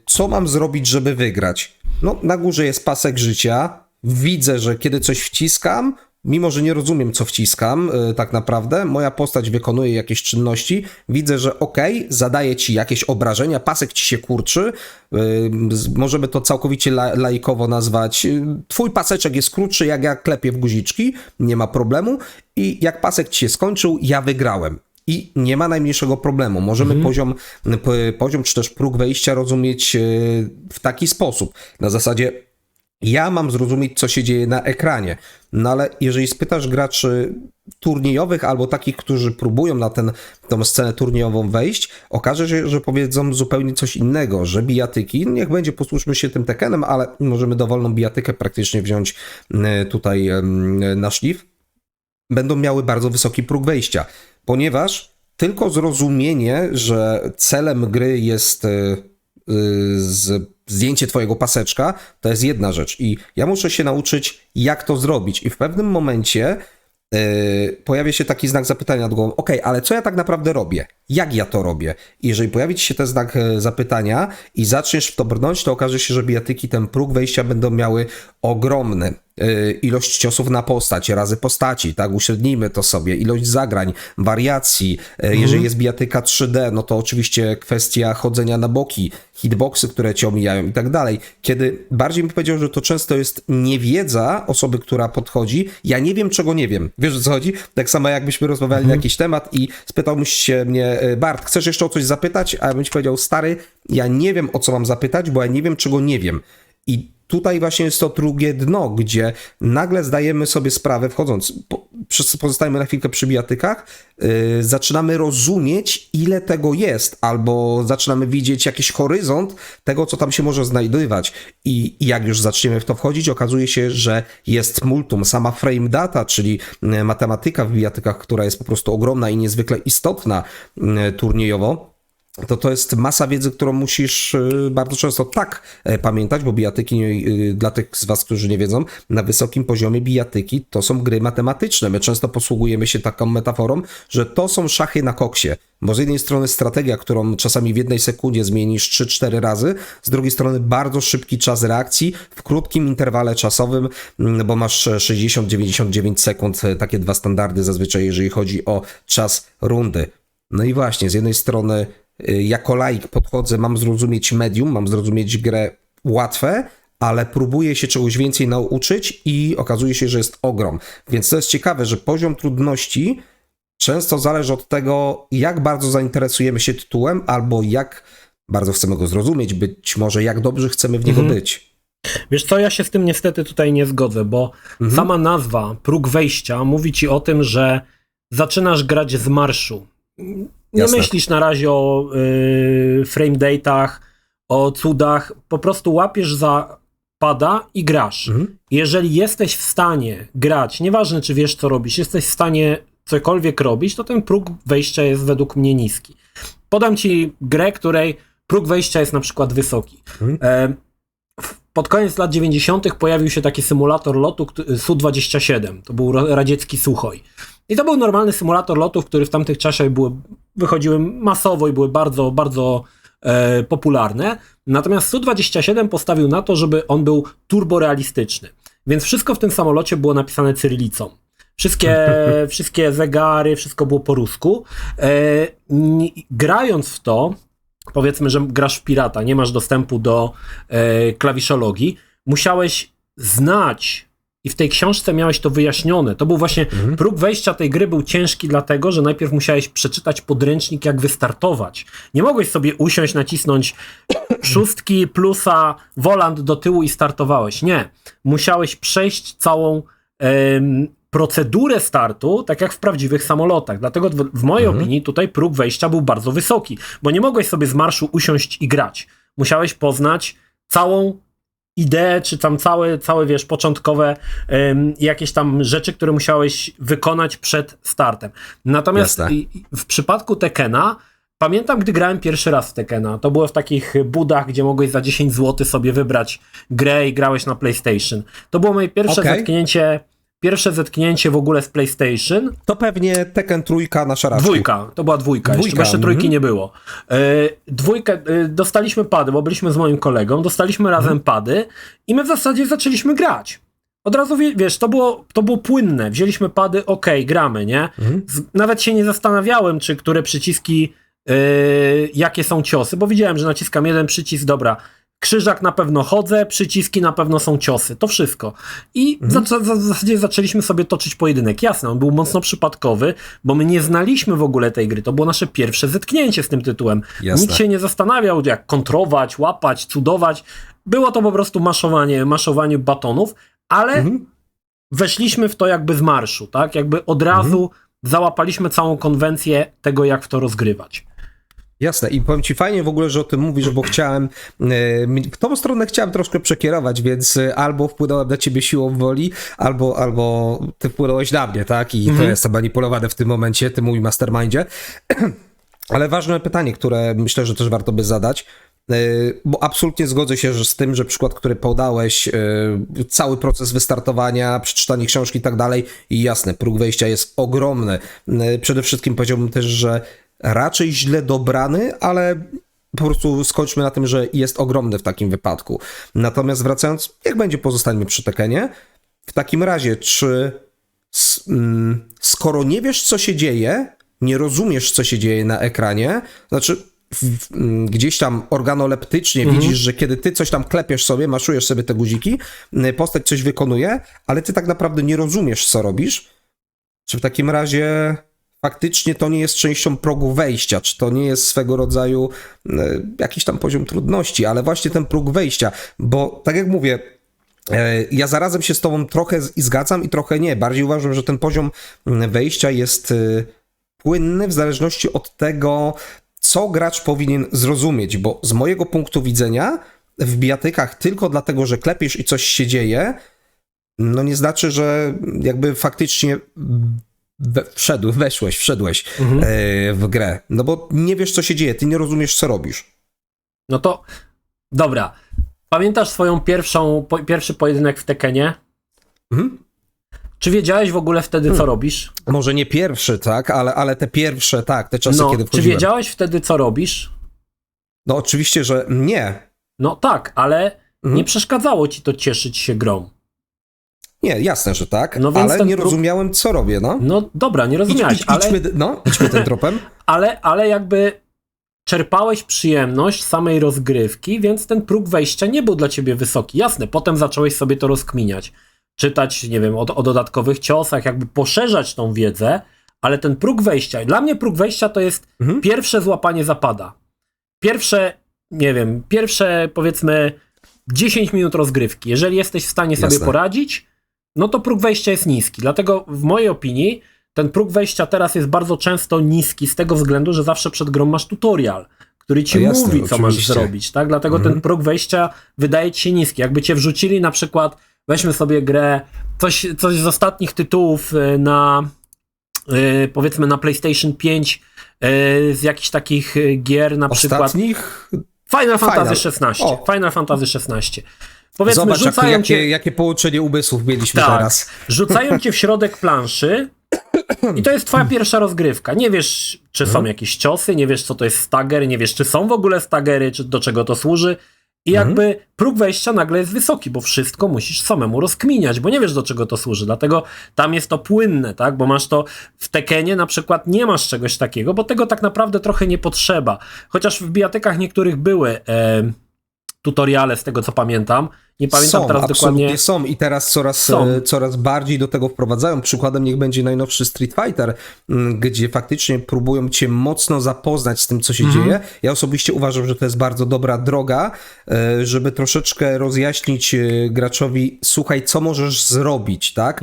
co mam zrobić, żeby wygrać? No, na górze jest pasek życia, widzę, że kiedy coś wciskam, mimo że nie rozumiem, co wciskam tak naprawdę, moja postać wykonuje jakieś czynności, widzę, że zadaje ci jakieś obrażenia, pasek ci się kurczy, możemy to całkowicie laikowo nazwać, twój paseczek jest krótszy, jak ja klepię w guziczki, nie ma problemu i jak pasek ci się skończył, ja wygrałem. I nie ma najmniejszego problemu. Możemy poziom czy też próg wejścia rozumieć w taki sposób. Na zasadzie Ja mam zrozumieć, co się dzieje na ekranie. No ale jeżeli spytasz graczy turniejowych albo takich, którzy próbują na tą scenę turniejową wejść, okaże się, że powiedzą zupełnie coś innego, że bijatyki, niech będzie, posłuszmy się tym Tekkenem, ale możemy dowolną bijatykę praktycznie wziąć tutaj na szlif, będą miały bardzo wysoki próg wejścia, ponieważ tylko zrozumienie, że celem gry jest zdjęcie twojego paseczka, to jest jedna rzecz i ja muszę się nauczyć, jak to zrobić i w pewnym momencie pojawia się taki znak zapytania nad głową, okej, ale co ja tak naprawdę robię? Jak ja to robię? I jeżeli pojawi ci się ten znak zapytania i zaczniesz w to brnąć, to okaże się, że bijatyki ten próg wejścia będą miały ogromny. Ilość ciosów na postać, razy postaci, tak, uśrednijmy to sobie, ilość zagrań, wariacji, jeżeli jest bijatyka 3D, no to oczywiście kwestia chodzenia na boki, hitboxy, które cię omijają i tak dalej. Kiedy bardziej mi powiedział, że to często jest niewiedza osoby, która podchodzi, ja nie wiem, czego nie wiem. Wiesz, o co chodzi? Tak samo jakbyśmy rozmawiali na jakiś temat i spytałbyś się mnie, Bart, chcesz jeszcze o coś zapytać? A ja bym ci powiedział, stary, ja nie wiem, o co mam zapytać, bo ja nie wiem, czego nie wiem. I tutaj właśnie jest to drugie dno, gdzie nagle zdajemy sobie sprawę, wchodząc, pozostajemy na chwilkę przy bijatykach, zaczynamy rozumieć, ile tego jest, albo zaczynamy widzieć jakiś horyzont tego, co tam się może znajdować. I jak już zaczniemy w to wchodzić, okazuje się, że jest multum. Sama frame data, czyli matematyka w bijatykach, która jest po prostu ogromna i niezwykle istotna turniejowo, to jest masa wiedzy, którą musisz bardzo często pamiętać, bo bijatyki, dla tych z was, którzy nie wiedzą, na wysokim poziomie bijatyki to są gry matematyczne. My często posługujemy się taką metaforą, że to są szachy na koksie. Bo z jednej strony strategia, którą czasami w jednej sekundzie zmienisz 3-4 razy, z drugiej strony bardzo szybki czas reakcji w krótkim interwale czasowym, bo masz 60-99 sekund, takie dwa standardy zazwyczaj, jeżeli chodzi o czas rundy. No i właśnie, z jednej strony jako laik podchodzę, mam zrozumieć medium, mam zrozumieć grę łatwe, ale próbuję się czegoś więcej nauczyć i okazuje się, że jest ogrom. Więc to jest ciekawe, że poziom trudności często zależy od tego, jak bardzo zainteresujemy się tytułem, albo jak bardzo chcemy go zrozumieć, być może jak dobrze chcemy w niego być. Wiesz co, ja się z tym niestety tutaj nie zgodzę, bo sama nazwa, próg wejścia, mówi ci o tym, że zaczynasz grać z marszu. Nie Jasne. myślisz na razie o frame date'ach, o cudach, po prostu łapiesz za pada i grasz. Jeżeli jesteś w stanie grać, nieważne czy wiesz co robisz, jesteś w stanie cokolwiek robić, to ten próg wejścia jest według mnie niski. Podam ci grę, której próg wejścia jest na przykład wysoki. Pod koniec lat 90. pojawił się taki symulator lotu Su-27, to był radziecki Suchoj. I to był normalny symulator lotów, który w tamtych czasach wychodziły masowo i były bardzo, bardzo popularne. Natomiast Su-27 postawił na to, żeby on był turborealistyczny. Więc wszystko w tym samolocie było napisane cyrylicą. Wszystkie zegary, wszystko było po rusku. Grając w to, powiedzmy, że grasz w pirata, nie masz dostępu do klawiszologii, musiałeś znać i w tej książce miałeś to wyjaśnione. To był właśnie, próg wejścia tej gry był ciężki dlatego, że najpierw musiałeś przeczytać podręcznik, jak wystartować. Nie mogłeś sobie usiąść, nacisnąć szóstki, plusa, volant do tyłu i startowałeś. Nie. Musiałeś przejść całą procedurę startu, tak jak w prawdziwych samolotach. Dlatego w mojej opinii tutaj próg wejścia był bardzo wysoki, bo nie mogłeś sobie z marszu usiąść i grać. Musiałeś poznać całą ideę, czy tam całe wiesz, początkowe jakieś tam rzeczy, które musiałeś wykonać przed startem. Natomiast w przypadku Tekkena pamiętam, gdy grałem pierwszy raz w Tekkena. To było w takich budach, gdzie mogłeś za 10 zł sobie wybrać grę i grałeś na PlayStation. To było moje pierwsze zetknięcie w ogóle z PlayStation. To pewnie Tekken trójka na szaraczku. To była dwójka. Jeszcze trójki nie było. Dwójkę, dostaliśmy pady, bo byliśmy z moim kolegą, dostaliśmy razem pady i my w zasadzie zaczęliśmy grać. Od razu, wiesz, to było płynne. Wzięliśmy pady, gramy, nie? Nawet się nie zastanawiałem, czy które przyciski, jakie są ciosy, bo widziałem, że naciskam jeden przycisk, dobra, krzyżak na pewno chodzę, przyciski na pewno są ciosy, to wszystko. I w zasadzie zaczęliśmy sobie toczyć pojedynek. Jasne, on był mocno przypadkowy, bo my nie znaliśmy w ogóle tej gry. To było nasze pierwsze zetknięcie z tym tytułem. Jasne. Nikt się nie zastanawiał, jak kontrować, łapać, cudować. Było to po prostu maszowanie batonów, ale weszliśmy w to jakby z marszu, tak? Jakby od razu załapaliśmy całą konwencję tego, jak w to rozgrywać. Jasne, i powiem ci fajnie w ogóle, że o tym mówisz, bo chciałem, w tą stronę chciałem troszkę przekierować, więc albo wpłynąłem na ciebie siłą woli, albo ty wpłynąłeś na mnie, tak? I to jest manipulowane w tym momencie, ty mój mastermindzie. Ale ważne pytanie, które myślę, że też warto by zadać, bo absolutnie zgodzę się z tym, że przykład, który podałeś, cały proces wystartowania, przeczytanie książki i tak dalej, i jasne, próg wejścia jest ogromny. Przede wszystkim powiedziałbym też, że raczej źle dobrany, ale po prostu skończmy na tym, że jest ogromny w takim wypadku. Natomiast wracając, jak będzie, pozostańmy przy Tekenie. W takim razie, czy skoro nie wiesz, co się dzieje, nie rozumiesz, co się dzieje na ekranie, znaczy gdzieś tam organoleptycznie widzisz, że kiedy ty coś tam klepiesz sobie, maszujesz sobie te guziki, postać coś wykonuje, ale ty tak naprawdę nie rozumiesz, co robisz, czy w takim razie faktycznie to nie jest częścią progu wejścia, czy to nie jest swego rodzaju jakiś tam poziom trudności, ale właśnie ten próg wejścia, bo tak jak mówię, ja zarazem się z tobą trochę zgadzam i trochę nie. Bardziej uważam, że ten poziom wejścia jest płynny w zależności od tego, co gracz powinien zrozumieć, bo z mojego punktu widzenia w bijatykach tylko dlatego, że klepiesz i coś się dzieje, no nie znaczy, że jakby faktycznie wszedłeś w grę. No bo nie wiesz, co się dzieje, ty nie rozumiesz, co robisz. No to, dobra. Pamiętasz swoją pierwszy pojedynek w Tekenie? Czy wiedziałeś w ogóle wtedy, co robisz? Może nie pierwszy, tak, ale te pierwsze, tak, te czasy, kiedy wchodziłem. Czy wiedziałeś wtedy, co robisz? No oczywiście, że nie. No tak, ale nie przeszkadzało ci to cieszyć się grą. Nie, jasne, że tak, No więc ale nie rozumiałem, co robię, no. No dobra, nie rozumiałeś, idźmy tym tropem. Ale jakby czerpałeś przyjemność samej rozgrywki, więc ten próg wejścia nie był dla ciebie wysoki. Jasne, potem zacząłeś sobie to rozkminiać. Czytać, nie wiem, o dodatkowych ciosach, jakby poszerzać tą wiedzę, ale ten próg wejścia, dla mnie próg wejścia to jest pierwsze złapanie zapada. Pierwsze powiedzmy 10 minut rozgrywki. Jeżeli jesteś w stanie sobie poradzić, no to próg wejścia jest niski. Dlatego w mojej opinii ten próg wejścia teraz jest bardzo często niski z tego względu, że zawsze przed grą masz tutorial, który ci mówi, co oczywiście masz zrobić, tak? Dlatego ten próg wejścia wydaje ci się niski. Jakby cię wrzucili na przykład, weźmy sobie grę, coś z ostatnich tytułów na powiedzmy na PlayStation 5 z jakichś takich gier, na przykład Final Fantasy XVI. Final Fantasy XVI. Powiedzmy, zobacz, jakie połączenie umysłów mieliśmy teraz. Rzucają cię w środek planszy i to jest twoja pierwsza rozgrywka. Nie wiesz, czy są jakieś ciosy, nie wiesz, co to jest stagger, nie wiesz, czy są w ogóle staggery, czy do czego to służy. I jakby próg wejścia nagle jest wysoki, bo wszystko musisz samemu rozkminiać, bo nie wiesz, do czego to służy. Dlatego tam jest to płynne, tak? Bo masz to w Tekenie na przykład nie masz czegoś takiego, bo tego tak naprawdę trochę nie potrzeba. Chociaż w bijatykach niektórych były tutoriale, z tego co pamiętam. Nie pamiętam teraz dokładnie. Są i teraz coraz bardziej do tego wprowadzają. Przykładem niech będzie najnowszy Street Fighter, gdzie faktycznie próbują cię mocno zapoznać z tym, co się dzieje. Ja osobiście uważam, że to jest bardzo dobra droga, żeby troszeczkę rozjaśnić graczowi, słuchaj, co możesz zrobić, tak?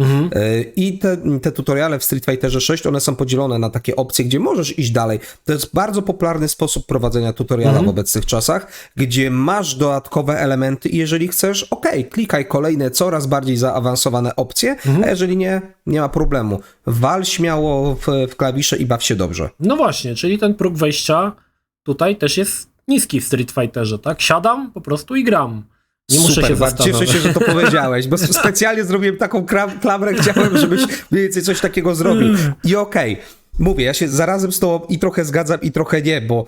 I te tutoriale w Street Fighterze 6, one są podzielone na takie opcje, gdzie możesz iść dalej. To jest bardzo popularny sposób prowadzenia tutoriala w obecnych czasach, gdzie masz dodatkowe elementy i jeżeli chcesz, klikaj kolejne, coraz bardziej zaawansowane opcje, a jeżeli nie ma problemu. Wal śmiało w klawisze i baw się dobrze. No właśnie, czyli ten próg wejścia tutaj też jest niski w Street Fighterze, tak? Siadam po prostu i gram. Nie muszę się zastanawiać. Cieszę się, że to powiedziałeś, bo specjalnie zrobiłem taką klamrę, chciałem, żebyś mniej więcej coś takiego zrobił. I mówię, ja się zarazem z tobą i trochę zgadzam, i trochę nie, bo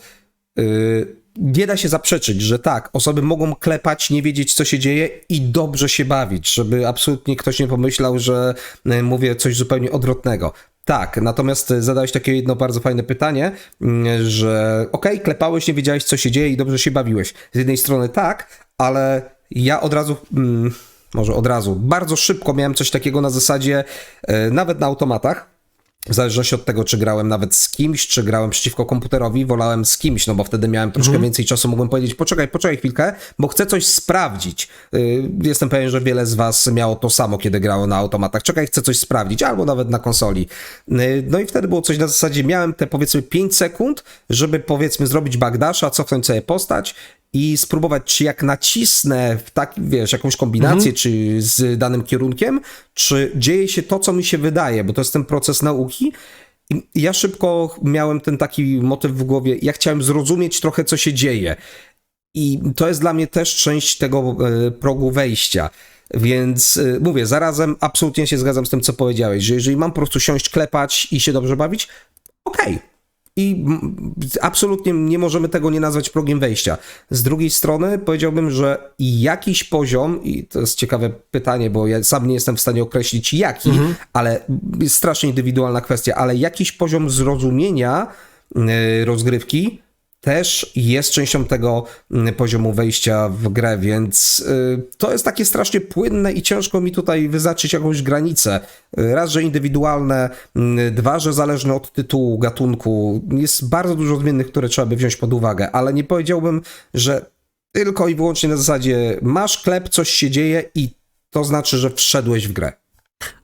nie da się zaprzeczyć, że tak, osoby mogą klepać, nie wiedzieć, co się dzieje i dobrze się bawić, żeby absolutnie ktoś nie pomyślał, że mówię coś zupełnie odwrotnego. Tak, natomiast zadałeś takie jedno bardzo fajne pytanie, że klepałeś, nie wiedziałeś, co się dzieje i dobrze się bawiłeś. Z jednej strony tak, ale ja od razu, może od razu, bardzo szybko miałem coś takiego na zasadzie, nawet na automatach, w zależności od tego, czy grałem nawet z kimś, czy grałem przeciwko komputerowi, wolałem z kimś, no bo wtedy miałem troszkę więcej czasu, mogłem powiedzieć, poczekaj chwilkę, bo chcę coś sprawdzić. Jestem pewien, że wiele z was miało to samo, kiedy grało na automatach. Czekaj, chcę coś sprawdzić, albo nawet na konsoli. No i wtedy było coś na zasadzie, miałem te powiedzmy 5 sekund, żeby powiedzmy zrobić backdasha, cofnąć sobie postać i spróbować, czy jak nacisnę w taki, wiesz, jakąś kombinację, czy z danym kierunkiem, czy dzieje się to, co mi się wydaje, bo to jest ten proces nauki. I ja szybko miałem ten taki motyw w głowie, ja chciałem zrozumieć trochę, co się dzieje. I to jest dla mnie też część tego progu wejścia. Więc mówię, zarazem absolutnie się zgadzam z tym, co powiedziałeś, że jeżeli mam po prostu siąść, klepać i się dobrze bawić, okej. I absolutnie nie możemy tego nie nazwać progiem wejścia. Z drugiej strony powiedziałbym, że jakiś poziom, i to jest ciekawe pytanie, bo ja sam nie jestem w stanie określić jaki, ale jest strasznie indywidualna kwestia, ale jakiś poziom zrozumienia rozgrywki też jest częścią tego poziomu wejścia w grę, więc to jest takie strasznie płynne i ciężko mi tutaj wyznaczyć jakąś granicę. Raz, że indywidualne, dwa, że zależne od tytułu, gatunku. Jest bardzo dużo zmiennych, które trzeba by wziąć pod uwagę, ale nie powiedziałbym, że tylko i wyłącznie na zasadzie masz klep, coś się dzieje i to znaczy, że wszedłeś w grę.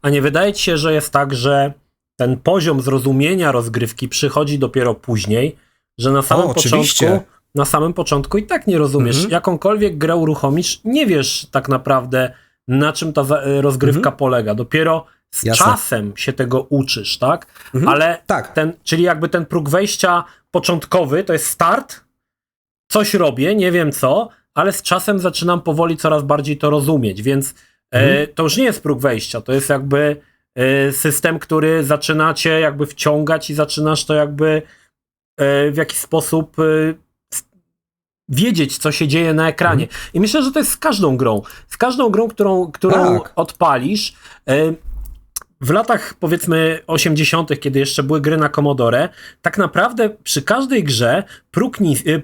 A nie wydaje ci się, że jest tak, że ten poziom zrozumienia rozgrywki przychodzi dopiero później, że na samym początku i tak nie rozumiesz. Jakąkolwiek grę uruchomisz, nie wiesz tak naprawdę, na czym ta rozgrywka polega. Dopiero z czasem się tego uczysz, tak? Ale tak. Czyli jakby ten próg wejścia początkowy to jest start, coś robię, nie wiem co, ale z czasem zaczynam powoli coraz bardziej to rozumieć, więc to już nie jest próg wejścia, to jest jakby system, który zaczyna cię jakby wciągać i zaczynasz to jakby w jakiś sposób wiedzieć, co się dzieje na ekranie. I myślę, że to jest z każdą grą. Z każdą grą, którą odpalisz. W latach, powiedzmy, 80., kiedy jeszcze były gry na Commodore, tak naprawdę przy każdej grze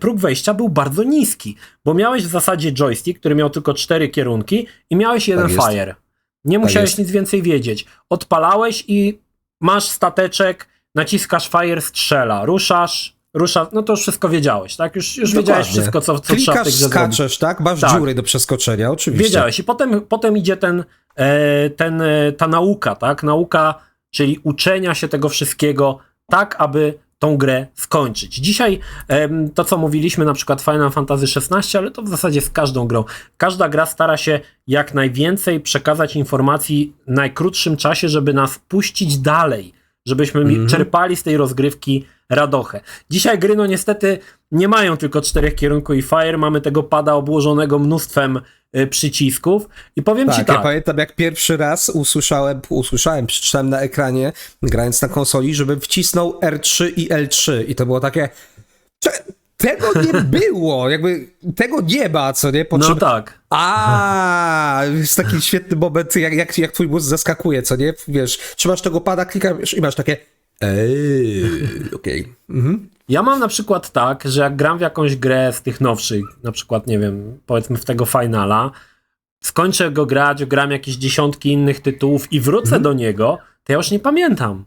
próg wejścia był bardzo niski, bo miałeś w zasadzie joystick, który miał tylko 4 kierunki i miałeś jeden fire. Nie musiałeś nic więcej wiedzieć. Odpalałeś i masz stateczek, naciskasz fire, strzela, ruszasz, no to już wszystko wiedziałeś, tak? Już wiedziałeś wszystko, co trzeba w tej grze skaczesz, zrobić. tak? Masz dziury do przeskoczenia, oczywiście. Wiedziałeś i potem idzie ta nauka, tak? Nauka, czyli uczenia się tego wszystkiego tak, aby tą grę skończyć. Dzisiaj to, co mówiliśmy, na przykład Final Fantasy XVI, ale to w zasadzie z każdą grą. Każda gra stara się jak najwięcej przekazać informacji w najkrótszym czasie, żeby nas puścić dalej, żebyśmy czerpali z tej rozgrywki radochę. Dzisiaj gry, no niestety, nie mają tylko 4 kierunków i fire, mamy tego pada obłożonego mnóstwem przycisków i powiem ci tak. Ja pamiętam, jak pierwszy raz przeczytałem na ekranie, grając na konsoli, żebym wcisnął R3 i L3 i to było takie... Tego nie było, jakby tego nie ma, co nie? No tak. Jest taki świetny moment, jak twój mózg zaskakuje, co nie? Wiesz, trzymasz tego pada, klikasz i masz takie okej. Ja mam na przykład tak, że jak gram w jakąś grę z tych nowszych, na przykład, nie wiem, powiedzmy w tego Finala, skończę go grać, gram jakieś dziesiątki innych tytułów i wrócę do niego, to ja już nie pamiętam,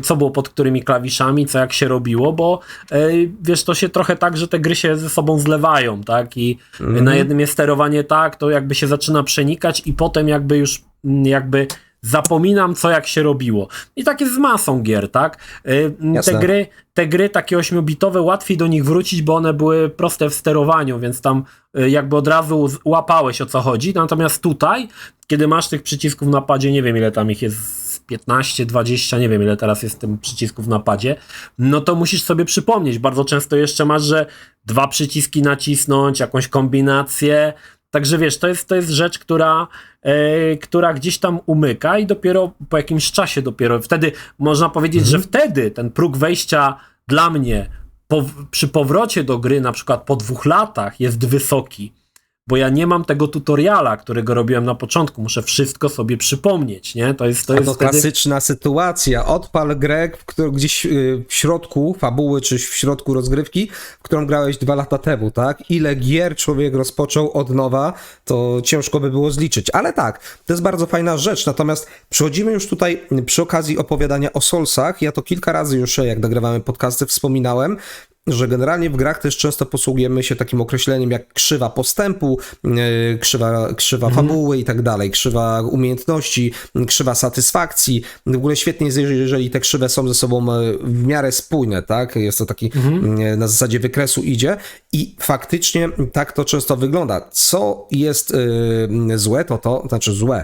co było pod którymi klawiszami, co jak się robiło, bo wiesz, to się trochę tak, że te gry się ze sobą zlewają, tak? I na jednym jest sterowanie tak, to jakby się zaczyna przenikać i potem jakby zapominam, co jak się robiło. I tak jest z masą gier, tak? Te gry takie 8-bitowe, łatwiej do nich wrócić, bo one były proste w sterowaniu, więc tam jakby od razu łapałeś, o co chodzi. Natomiast tutaj, kiedy masz tych przycisków na padzie, nie wiem ile tam ich jest, 15, 20, nie wiem ile teraz jest tym przycisków na padzie, no to musisz sobie przypomnieć. Bardzo często jeszcze masz, że 2 przyciski nacisnąć, jakąś kombinację. Także wiesz, to jest rzecz, która gdzieś tam umyka i dopiero po jakimś czasie wtedy można powiedzieć, że wtedy ten próg wejścia dla mnie przy powrocie do gry, na przykład po 2 latach, jest wysoki, bo ja nie mam tego tutoriala, którego robiłem na początku. Muszę wszystko sobie przypomnieć, nie? To jest to klasyczna sytuacja. Odpal grę, gdzieś w środku fabuły, czy w środku rozgrywki, w którą grałeś 2 lata temu, tak? Ile gier człowiek rozpoczął od nowa, to ciężko by było zliczyć. Ale tak, to jest bardzo fajna rzecz. Natomiast przechodzimy już tutaj przy okazji opowiadania o Soulsach. Ja to kilka razy już, jak nagrywamy podcasty, wspominałem, że generalnie w grach też często posługujemy się takim określeniem jak krzywa postępu, krzywa fabuły i tak dalej, krzywa umiejętności, krzywa satysfakcji. W ogóle świetnie jest, jeżeli te krzywe są ze sobą w miarę spójne, tak? Jest to taki na zasadzie wykresu idzie i faktycznie tak to często wygląda. Co jest złe, to znaczy złe,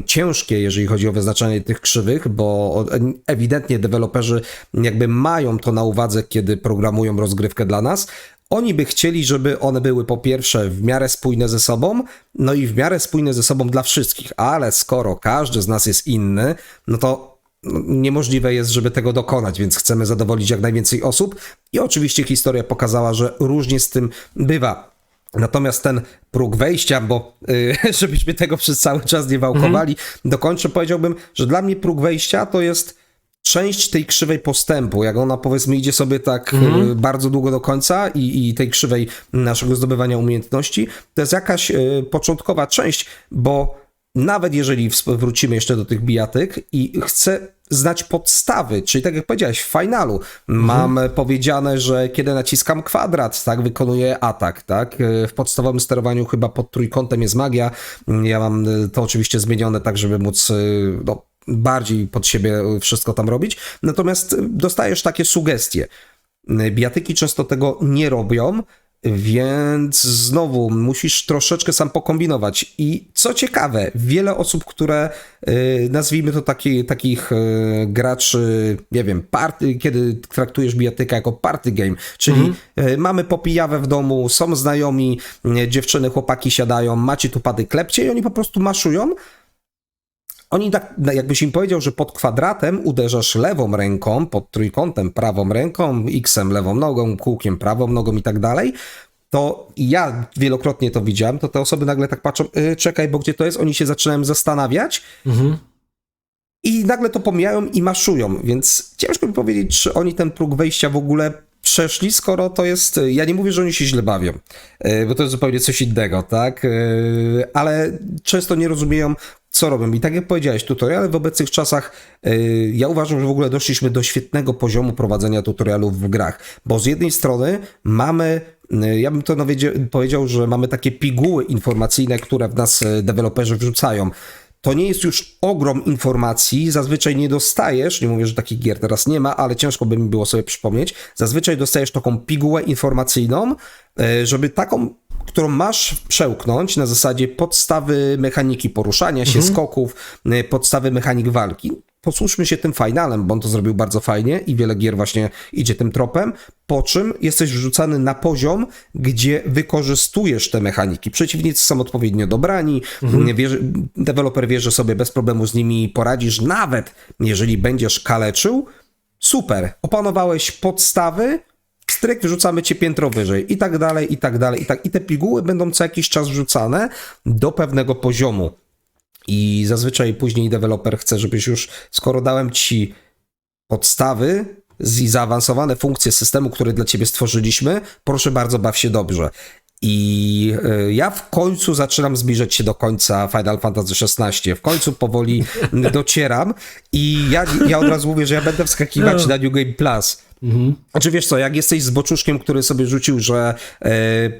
ciężkie, jeżeli chodzi o wyznaczanie tych krzywych, bo ewidentnie deweloperzy jakby mają to na uwadze, kiedy programują rozgrywkę dla nas. Oni by chcieli, żeby one były po pierwsze w miarę spójne ze sobą, no i w miarę spójne ze sobą dla wszystkich, ale skoro każdy z nas jest inny, no to niemożliwe jest, żeby tego dokonać, więc chcemy zadowolić jak najwięcej osób i oczywiście historia pokazała, że różnie z tym bywa. Natomiast ten próg wejścia, bo żebyśmy tego przez cały czas nie wałkowali, dokończę, powiedziałbym, że dla mnie próg wejścia to jest część tej krzywej postępu, jak ona powiedzmy idzie sobie tak bardzo długo do końca i tej krzywej naszego zdobywania umiejętności, to jest jakaś początkowa część, bo nawet jeżeli wrócimy jeszcze do tych bijatyk i chcę znać podstawy, czyli tak jak powiedziałeś, w finalu mam powiedziane, że kiedy naciskam kwadrat, tak, wykonuję atak, tak, w podstawowym sterowaniu chyba pod trójkątem jest magia, ja mam to oczywiście zmienione tak, żeby móc bardziej pod siebie wszystko tam robić, natomiast dostajesz takie sugestie. Bijatyki często tego nie robią, więc znowu musisz troszeczkę sam pokombinować. I co ciekawe, wiele osób, które nazwijmy to takich graczy, nie wiem, kiedy traktujesz bijatyka jako party game, czyli mamy popijawę w domu, są znajomi, dziewczyny, chłopaki siadają, macie tu pady, klepcie i oni po prostu maszują. Oni tak, jakbyś im powiedział, że pod kwadratem uderzasz lewą ręką, pod trójkątem prawą ręką, X-em lewą nogą, kółkiem prawą nogą i tak dalej, to ja wielokrotnie to widziałem, to te osoby nagle tak patrzą, czekaj, bo gdzie to jest? Oni się zaczynają zastanawiać i nagle to pomijają i maszują, więc ciężko mi powiedzieć, czy oni ten próg wejścia w ogóle przeszli, skoro to jest, ja nie mówię, że oni się źle bawią, bo to jest zupełnie coś innego, tak, ale często nie rozumieją, co robią. I tak jak powiedziałeś, tutoriale w obecnych czasach, ja uważam, że w ogóle doszliśmy do świetnego poziomu prowadzenia tutorialów w grach, bo z jednej strony mamy, ja bym to powiedział, że mamy takie piguły informacyjne, które w nas deweloperzy wrzucają. To nie jest już ogrom informacji, zazwyczaj nie dostajesz, nie mówię, że takich gier teraz nie ma, ale ciężko by mi było sobie przypomnieć, zazwyczaj dostajesz taką pigułę informacyjną, żeby taką, którą masz przełknąć na zasadzie podstawy mechaniki poruszania się, skoków, podstawy mechanik walki. Posłuszmy się tym finalem, bo on to zrobił bardzo fajnie i wiele gier właśnie idzie tym tropem, po czym jesteś wrzucany na poziom, gdzie wykorzystujesz te mechaniki. Przeciwnicy są odpowiednio dobrani, deweloper wie, że sobie bez problemu z nimi poradzisz, nawet jeżeli będziesz kaleczył, super, opanowałeś podstawy, stryk, wrzucamy cię piętro wyżej i tak dalej, i tak dalej, i te piguły będą co jakiś czas wrzucane do pewnego poziomu. I zazwyczaj później deweloper chce, żebyś już, skoro dałem ci podstawy i zaawansowane funkcje systemu, które dla ciebie stworzyliśmy, proszę bardzo, baw się dobrze. I ja w końcu zaczynam zbliżać się do końca Final Fantasy XVI. W końcu powoli docieram i ja od razu mówię, że ja będę wskakiwać na New Game Plus. Znaczy wiesz co, jak jesteś zboczuszkiem, który sobie rzucił, że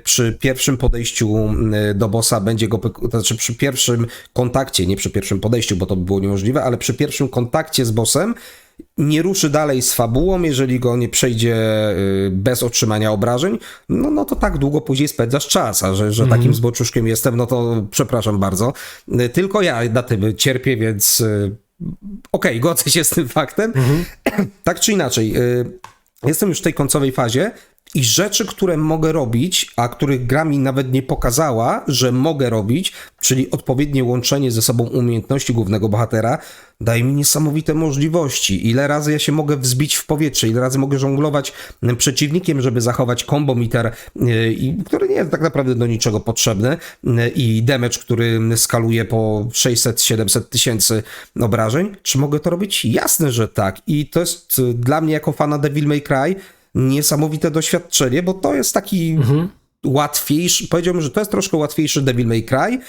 przy pierwszym podejściu do bossa będzie go, to znaczy przy pierwszym kontakcie, nie przy pierwszym podejściu, bo to by było niemożliwe, ale przy pierwszym kontakcie z bossem nie ruszy dalej z fabułą, jeżeli go nie przejdzie bez otrzymania obrażeń, no to tak długo później spędzasz czas, a że takim zboczuszkiem jestem, no to przepraszam bardzo. Tylko ja na tym cierpię, więc okej, godzę się z tym faktem. Tak czy inaczej, jestem już w tej końcowej fazie I rzeczy, które mogę robić, a których gra mi nawet nie pokazała, że mogę robić, czyli odpowiednie łączenie ze sobą umiejętności głównego bohatera, daje mi niesamowite możliwości. Ile razy ja się mogę wzbić w powietrze, ile razy mogę żonglować przeciwnikiem, żeby zachować combo meter, który nie jest tak naprawdę do niczego potrzebny, i damage, który skaluje po 600-700 tysięcy obrażeń. Czy mogę to robić? Jasne, że tak. I to jest dla mnie jako fana Devil May Cry niesamowite doświadczenie, bo to jest taki łatwiejszy, powiedziałbym, że to jest troszkę łatwiejszy Devil May Cry,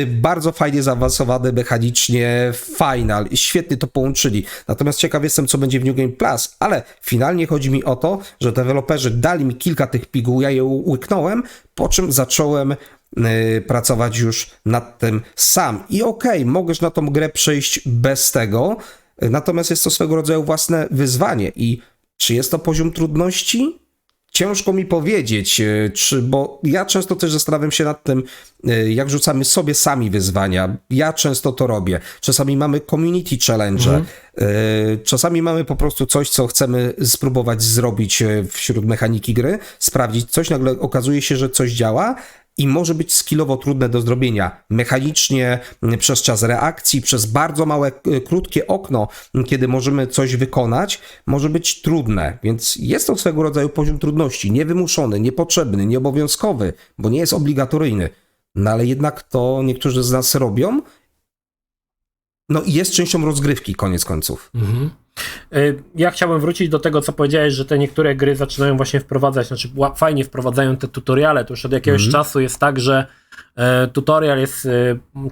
bardzo fajnie zaawansowany mechanicznie final, świetnie to połączyli. Natomiast ciekaw jestem, co będzie w New Game Plus, ale finalnie chodzi mi o to, że deweloperzy dali mi kilka tych piguł, ja je łyknąłem, po czym zacząłem pracować już nad tym sam. I okej, możesz na tą grę przejść bez tego, natomiast jest to swego rodzaju własne wyzwanie. I czy jest to poziom trudności? Ciężko mi powiedzieć, bo ja często też zastanawiam się nad tym, jak rzucamy sobie sami wyzwania. Ja często to robię. Czasami mamy community challenge, czasami mamy po prostu coś, co chcemy spróbować zrobić wśród mechaniki gry, sprawdzić coś, nagle okazuje się, że coś działa i może być skillowo trudne do zrobienia. Mechanicznie, przez czas reakcji, przez bardzo małe, krótkie okno, kiedy możemy coś wykonać, może być trudne. Więc jest to swego rodzaju poziom trudności. Niewymuszony, niepotrzebny, nieobowiązkowy, bo nie jest obligatoryjny. No ale jednak to niektórzy z nas robią. No i jest częścią rozgrywki, koniec końców. Ja chciałbym wrócić do tego, co powiedziałeś, że te niektóre gry zaczynają właśnie wprowadzać, znaczy fajnie wprowadzają te tutoriale. To już od jakiegoś czasu jest tak, że tutorial jest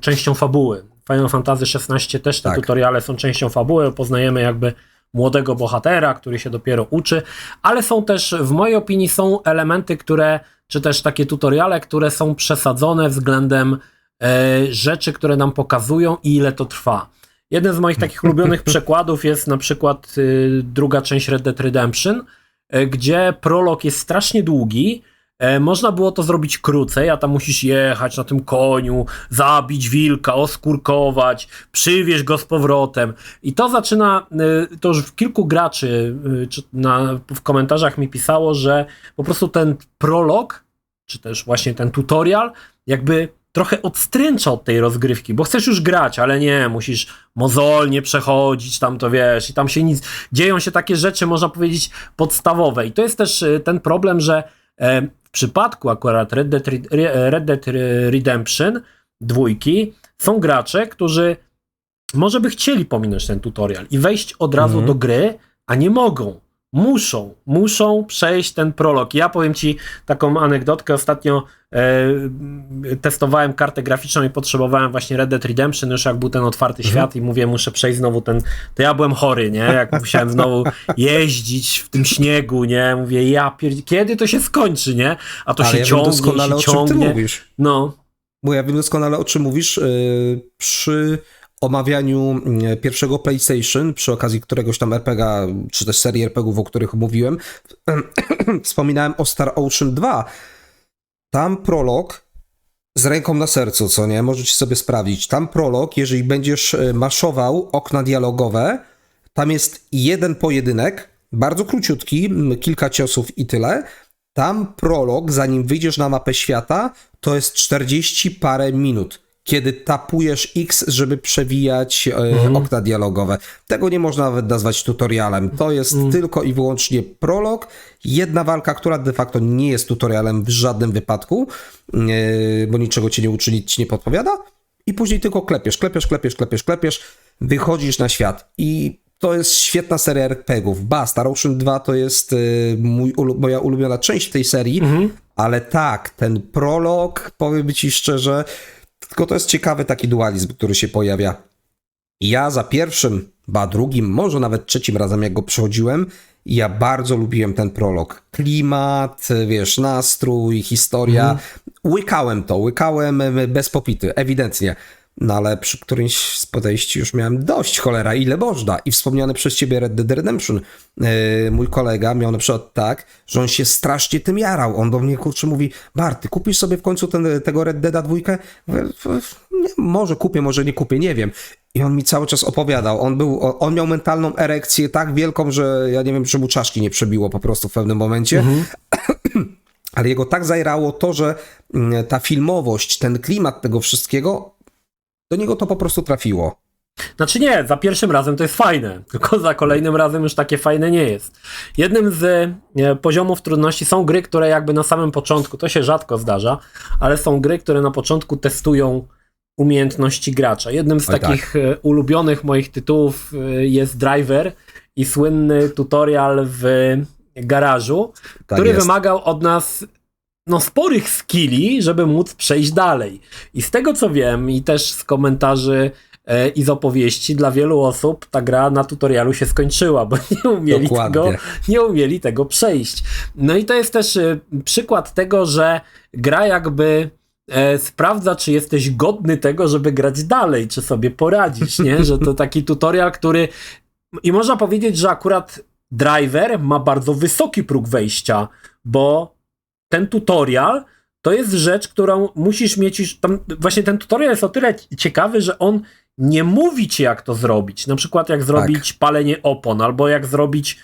częścią fabuły. Final Fantasy XVI też te tutoriale są częścią fabuły, poznajemy jakby młodego bohatera, który się dopiero uczy, ale są też, w mojej opinii, są elementy, które, czy też takie tutoriale, które są przesadzone względem rzeczy, które nam pokazują i ile to trwa. Jeden z moich takich ulubionych przykładów jest na przykład druga część Red Dead Redemption, gdzie prolog jest strasznie długi. Można było to zrobić krócej, a tam musisz jechać na tym koniu, zabić wilka, oskórkować, przywieźć go z powrotem. I to zaczyna, to już kilku graczy w komentarzach mi pisało, że po prostu ten prolog, czy też właśnie ten tutorial, jakby trochę odstręcza od tej rozgrywki, bo chcesz już grać, ale nie, musisz mozolnie przechodzić, tam to wiesz, i tam się dzieją się takie rzeczy, można powiedzieć, podstawowe. I to jest też ten problem, że w przypadku akurat Red Dead Redemption 2 są gracze, którzy może by chcieli pominąć ten tutorial i wejść od razu do gry, a nie mogą. Muszą przejść ten prolog. Ja powiem ci taką anegdotkę. Ostatnio testowałem kartę graficzną i potrzebowałem właśnie Red Dead Redemption, już jak był ten otwarty świat i mówię, muszę przejść znowu ten, to ja byłem chory, nie? Jak musiałem znowu jeździć w tym śniegu, nie? Mówię, kiedy to się skończy, nie? A to się ciągnie, doskonale, się ciągnie. O czym ty mówisz. No. Bo ja wiem doskonale, o czym mówisz przy omawianiu pierwszego PlayStation, przy okazji któregoś tam RPG, czy też serii RPGów, o których mówiłem, wspominałem o Star Ocean 2. Tam prolog, z ręką na sercu, co nie? Możecie sobie sprawdzić. Tam prolog, jeżeli będziesz maszował okna dialogowe, tam jest jeden pojedynek, bardzo króciutki, kilka ciosów i tyle. Tam prolog, zanim wyjdziesz na mapę świata, to jest 40 parę minut, kiedy tapujesz X, żeby przewijać okna dialogowe. Tego nie można nawet nazwać tutorialem. To jest tylko i wyłącznie prolog. Jedna walka, która de facto nie jest tutorialem w żadnym wypadku, bo niczego cię nie uczy, nic ci nie podpowiada. I później tylko klepiesz, wychodzisz na świat. I to jest świetna seria RPGów. Star Ocean 2 to jest moja ulubiona część tej serii, ale tak, ten prolog, powiem ci szczerze, tylko to jest ciekawy taki dualizm, który się pojawia. Ja za pierwszym, drugim, może nawet trzecim razem, jak go przechodziłem, ja bardzo lubiłem ten prolog. Klimat, wiesz, nastrój, historia. Łykałem bez popity, ewidentnie. No ale przy którymś z podejść już miałem dość, cholera, ile można. I wspomniany przez ciebie Red Dead Redemption, mój kolega miał na przykład tak, że on się strasznie tym jarał. On do mnie, kurczę, mówi, Ty kupisz sobie w końcu tego Red Deada 2? Może kupię, może nie kupię, nie wiem. I on mi cały czas opowiadał. On miał mentalną erekcję tak wielką, że ja nie wiem, czy mu czaszki nie przebiło po prostu w pewnym momencie. Ale jego tak zajrało to, że ta filmowość, ten klimat tego wszystkiego, do niego to po prostu trafiło. Znaczy nie, za pierwszym razem to jest fajne, tylko za kolejnym razem już takie fajne nie jest. Jednym z poziomów trudności są gry, które jakby na samym początku, to się rzadko zdarza, ale są gry, które na początku testują umiejętności gracza. Jednym z takich ulubionych moich tytułów jest Driver i słynny tutorial w garażu, który wymagał od nas sporych skilli, żeby móc przejść dalej. I z tego co wiem i też z komentarzy i z opowieści, dla wielu osób ta gra na tutorialu się skończyła, bo nie umieli tego przejść. No i to jest też przykład tego, że gra jakby sprawdza, czy jesteś godny tego, żeby grać dalej, czy sobie poradzisz, nie? Że to taki tutorial, który... I można powiedzieć, że akurat Driver ma bardzo wysoki próg wejścia, bo ten tutorial to jest rzecz, którą musisz mieć... Właśnie ten tutorial jest o tyle ciekawy, że on nie mówi ci, jak to zrobić. Na przykład jak zrobić palenie opon, albo jak zrobić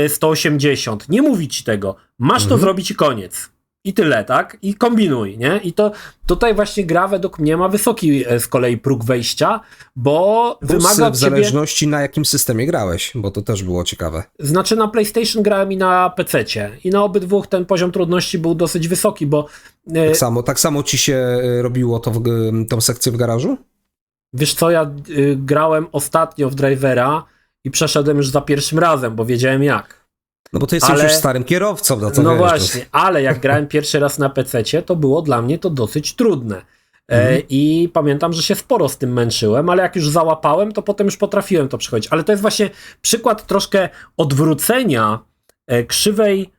180. Nie mówi ci tego. Masz to zrobić i koniec. I tyle, tak? I kombinuj, nie? I to tutaj właśnie gra według mnie ma wysoki z kolei próg wejścia, bo wymaga od w zależności na jakim systemie grałeś, bo to też było ciekawe. Znaczy na PlayStation grałem i na PC-cie. I na obydwu ten poziom trudności był dosyć wysoki, bo... Tak samo ci się robiło tą sekcję w garażu? Wiesz co, ja grałem ostatnio w Drivera i przeszedłem już za pierwszym razem, bo wiedziałem jak. No bo ty jesteś już starym kierowcą. No właśnie, ale jak grałem pierwszy raz na PC-cie, to było dla mnie to dosyć trudne. I pamiętam, że się sporo z tym męczyłem, ale jak już załapałem, to potem już potrafiłem to przechodzić. Ale to jest właśnie przykład troszkę odwrócenia krzywej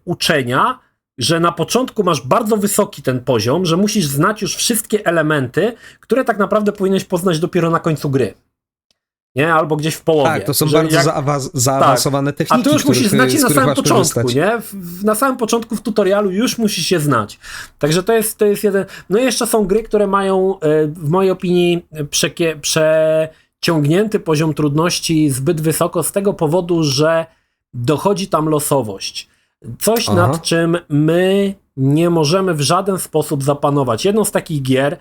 uczenia, że na początku masz bardzo wysoki ten poziom, że musisz znać już wszystkie elementy, które tak naprawdę powinieneś poznać dopiero na końcu gry. Nie? Albo gdzieś w połowie. Tak, to są bardzo zaawansowane techniki, a tu już musisz znać je na samym początku, nie? Na samym początku w tutorialu już musisz je znać. Także to jest jeden... No i jeszcze są gry, które mają w mojej opinii przeciągnięty poziom trudności zbyt wysoko z tego powodu, że dochodzi tam losowość. Coś, nad czym my nie możemy w żaden sposób zapanować. Jedną z takich gier,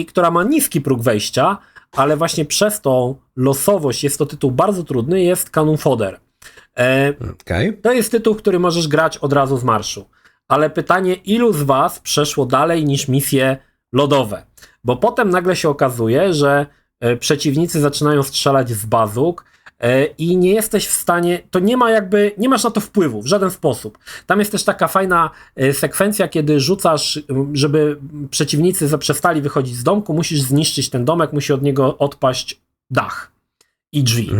która ma niski próg wejścia, ale właśnie przez tą losowość, jest to tytuł bardzo trudny, jest Cannon Fodder. To jest tytuł, który możesz grać od razu z marszu. Ale pytanie, ilu z was przeszło dalej niż misje lodowe? Bo potem nagle się okazuje, że przeciwnicy zaczynają strzelać z bazuk, i nie jesteś w stanie, to nie masz na to wpływu w żaden sposób. Tam jest też taka fajna sekwencja, kiedy rzucasz, żeby przeciwnicy zaprzestali wychodzić z domku, musisz zniszczyć ten domek, musi od niego odpaść dach i drzwi.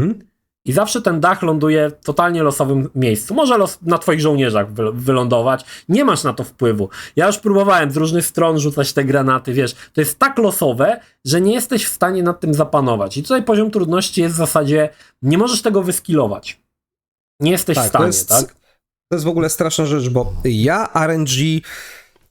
I zawsze ten dach ląduje w totalnie losowym miejscu. Może na twoich żołnierzach wylądować. Nie masz na to wpływu. Ja już próbowałem z różnych stron rzucać te granaty, wiesz. To jest tak losowe, że nie jesteś w stanie nad tym zapanować. I tutaj poziom trudności jest w zasadzie, nie możesz tego wyskillować. Nie jesteś w stanie, tak? To jest w ogóle straszna rzecz, bo ja RNG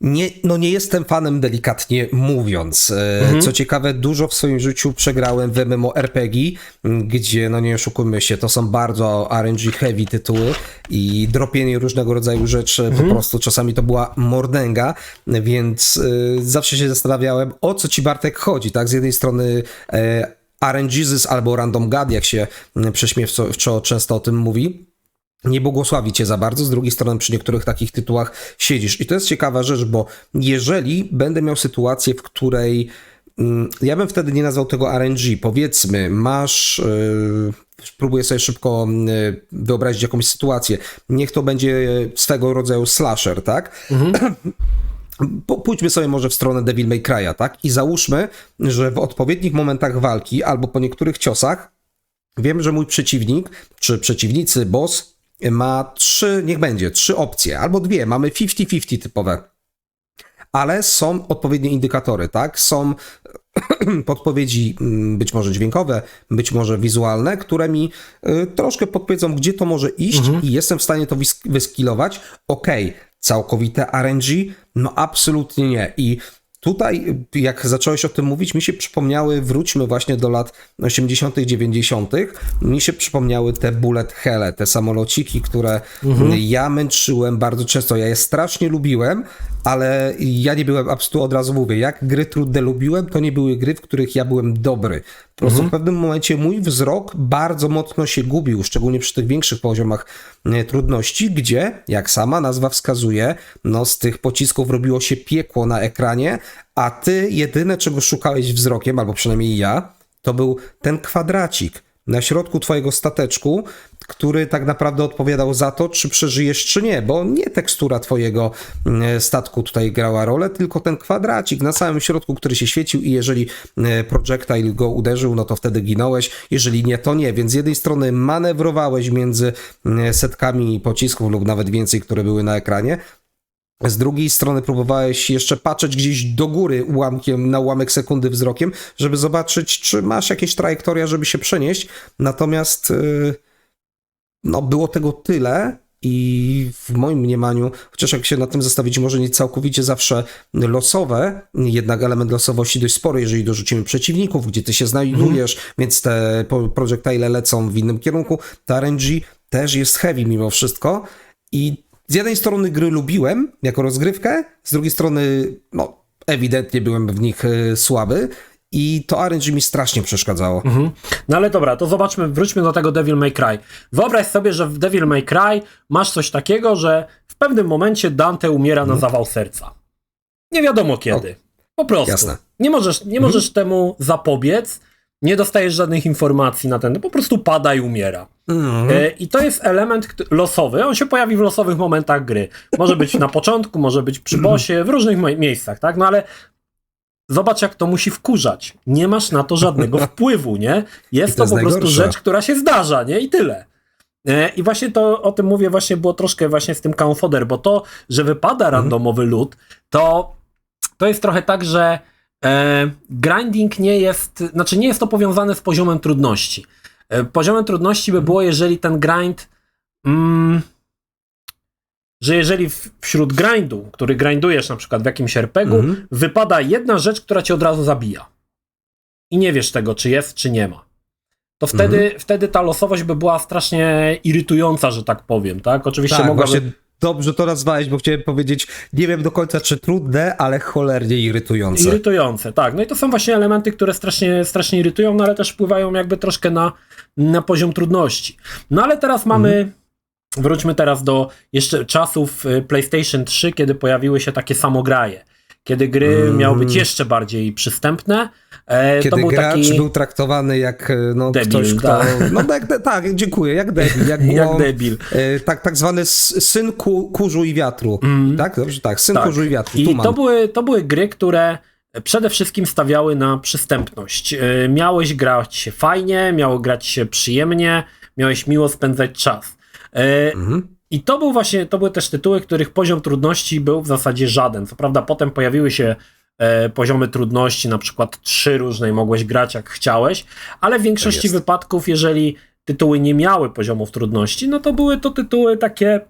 nie jestem fanem, delikatnie mówiąc. Co ciekawe, dużo w swoim życiu przegrałem w MMORPG, gdzie, no nie oszukujmy się, to są bardzo RNG heavy tytuły i dropienie różnego rodzaju rzeczy, po prostu czasami to była mordęga, więc zawsze się zastanawiałem, o co ci, Bartek, chodzi, tak? Z jednej strony RNGzys albo Random God, jak się prześmiewczo często o tym mówi, nie błogosławi cię za bardzo, z drugiej strony przy niektórych takich tytułach siedzisz. I to jest ciekawa rzecz, bo jeżeli będę miał sytuację, w której ja bym wtedy nie nazwał tego RNG, powiedzmy, masz, próbuję sobie szybko wyobrazić jakąś sytuację, niech to będzie swego rodzaju slasher, tak? Pójdźmy sobie może w stronę Devil May Cry'a, tak? I załóżmy, że w odpowiednich momentach walki albo po niektórych ciosach wiem, że mój przeciwnik, czy przeciwnicy, boss ma trzy opcje, albo dwie, mamy 50-50 typowe, ale są odpowiednie indykatory, tak? Są podpowiedzi być może dźwiękowe, być może wizualne, które mi troszkę podpowiedzą, gdzie to może iść i jestem w stanie to wyskillować. Okej, całkowite RNG? No absolutnie nie. I tutaj, jak zacząłeś o tym mówić, mi się przypomniały, wróćmy właśnie do lat 80., 90., mi się przypomniały te bullet helle, te samolociki, które ja męczyłem bardzo często. Ja je strasznie lubiłem, ale ja nie byłem, absolutnie od razu mówię, jak gry trudne lubiłem, to nie były gry, w których ja byłem dobry. Po prostu w pewnym momencie mój wzrok bardzo mocno się gubił, szczególnie przy tych większych poziomach trudności, gdzie, jak sama nazwa wskazuje, no z tych pocisków robiło się piekło na ekranie, a ty jedyne, czego szukałeś wzrokiem, albo przynajmniej ja, to był ten kwadracik na środku twojego stateczku, który tak naprawdę odpowiadał za to, czy przeżyjesz, czy nie, bo nie tekstura twojego statku tutaj grała rolę, tylko ten kwadracik na samym środku, który się świecił i jeżeli projectile go uderzył, no to wtedy ginąłeś, jeżeli nie, to nie, więc z jednej strony manewrowałeś między setkami pocisków lub nawet więcej, które były na ekranie, z drugiej strony próbowałeś jeszcze patrzeć gdzieś do góry na ułamek sekundy wzrokiem, żeby zobaczyć, czy masz jakieś trajektoria, żeby się przenieść. Natomiast no, było tego tyle i w moim mniemaniu, chociaż jak się nad tym zastanowić, może nie całkowicie zawsze losowe, jednak element losowości dość spory, jeżeli dorzucimy przeciwników, gdzie ty się znajdujesz, więc te projectile lecą w innym kierunku. Ta RNG też jest heavy mimo wszystko i z jednej strony gry lubiłem jako rozgrywkę, z drugiej strony no, ewidentnie byłem w nich słaby i to RNG mi strasznie przeszkadzało. No ale dobra, to zobaczmy, wróćmy do tego Devil May Cry. Wyobraź sobie, że w Devil May Cry masz coś takiego, że w pewnym momencie Dante umiera na zawał serca. Nie wiadomo kiedy. Po prostu. Jasne. Nie możesz temu zapobiec, nie dostajesz żadnych informacji na ten, po prostu pada i umiera. I to jest element losowy, on się pojawi w losowych momentach gry. Może być na początku, może być przy bossie, w różnych miejscach, tak? No ale zobacz, jak to musi wkurzać. Nie masz na to żadnego wpływu, nie? Jest to po prostu najgorsze. rzecz, która się zdarza, nie? I tyle. I właśnie to, o tym mówię, właśnie było troszkę właśnie z tym Cow Fodder, bo to, że wypada randomowy loot, to jest trochę tak, że grinding nie jest to powiązane z poziomem trudności. Poziomem trudności by było, jeżeli ten grind, że jeżeli wśród grindu, który grindujesz na przykład w jakimś RPG-u, wypada jedna rzecz, która cię od razu zabija. I nie wiesz tego, czy jest, czy nie ma. To wtedy ta losowość by była strasznie irytująca, że tak powiem, tak? Oczywiście tak, mogłaby... właśnie dobrze to nazwałeś, bo chciałem powiedzieć, nie wiem do końca, czy trudne, ale cholernie irytujące. Irytujące, tak. No i to są właśnie elementy, które strasznie irytują, no ale też wpływają jakby troszkę na poziom trudności. No ale teraz mamy, wróćmy teraz do jeszcze czasów PlayStation 3, kiedy pojawiły się takie samograje. Kiedy gry miały być jeszcze bardziej przystępne. Kiedy to był gracz był traktowany jak debil, ktoś, kto... tak. No tak, dziękuję, jak debil. Jak debil. Tak zwany syn kurzu i wiatru. Tak? Dobrze, tak, syn kurzu i wiatru. I to były gry, które przede wszystkim stawiały na przystępność. Miałeś grać się fajnie, miało grać się przyjemnie, miałeś miło spędzać czas. I to były też tytuły, których poziom trudności był w zasadzie żaden. Co prawda potem pojawiły się poziomy trudności, na przykład 3 różne i mogłeś grać jak chciałeś, ale w większości wypadków, jeżeli tytuły nie miały poziomów trudności, no to były to tytuły takie,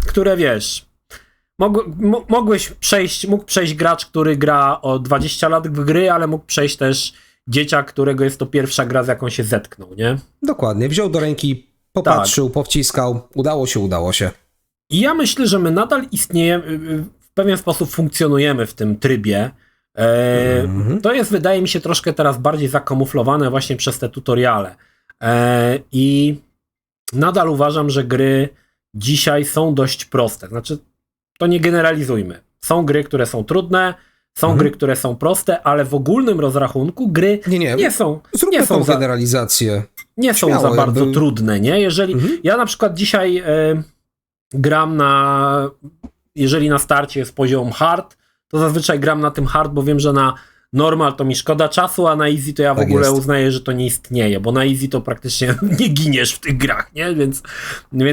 które wiesz, mógł przejść gracz, który gra o 20 lat w gry, ale mógł przejść też dzieciak, którego jest to pierwsza gra, z jaką się zetknął, nie? Dokładnie, wziął do ręki, popatrzył, powciskał, udało się. I ja myślę, że my nadal istniejemy, w pewien sposób funkcjonujemy w tym trybie. To jest, wydaje mi się, troszkę teraz bardziej zakamuflowane właśnie przez te tutoriale. I nadal uważam, że gry dzisiaj są dość proste. Znaczy, to nie generalizujmy. Są gry, które są trudne, są gry, które są proste, ale w ogólnym rozrachunku gry nie są. Zróbmy tą generalizację. Nie są za bardzo trudne, nie? Jeżeli ja na przykład dzisiaj gram jeżeli na starcie jest poziom hard, to zazwyczaj gram na tym hard, bo wiem, że na normal to mi szkoda czasu, a na easy to ja w ogóle uznaję, że to nie istnieje, bo na easy to praktycznie nie giniesz w tych grach, nie? Więc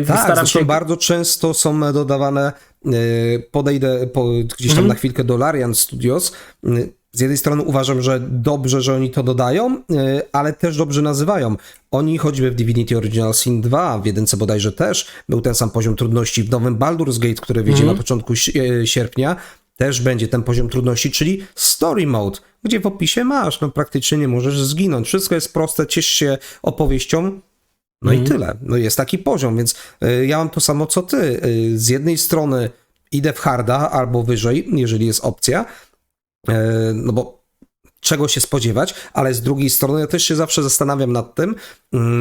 staram się... bardzo często są dodawane, podejdę gdzieś tam na chwilkę do Larian Studios. Z jednej strony uważam, że dobrze, że oni to dodają, ale też dobrze nazywają. Oni, choćby w Divinity Original Sin 2, w jedynce bodajże też, był ten sam poziom trudności. W nowym Baldur's Gate, który wyjdzie na początku sierpnia, też będzie ten poziom trudności, czyli story mode, gdzie w opisie masz, no praktycznie nie możesz zginąć. Wszystko jest proste, ciesz się opowieścią, no i tyle. No jest taki poziom, więc ja mam to samo co ty. Z jednej strony idę w harda albo wyżej, jeżeli jest opcja, no bo czego się spodziewać, ale z drugiej strony ja też się zawsze zastanawiam nad tym,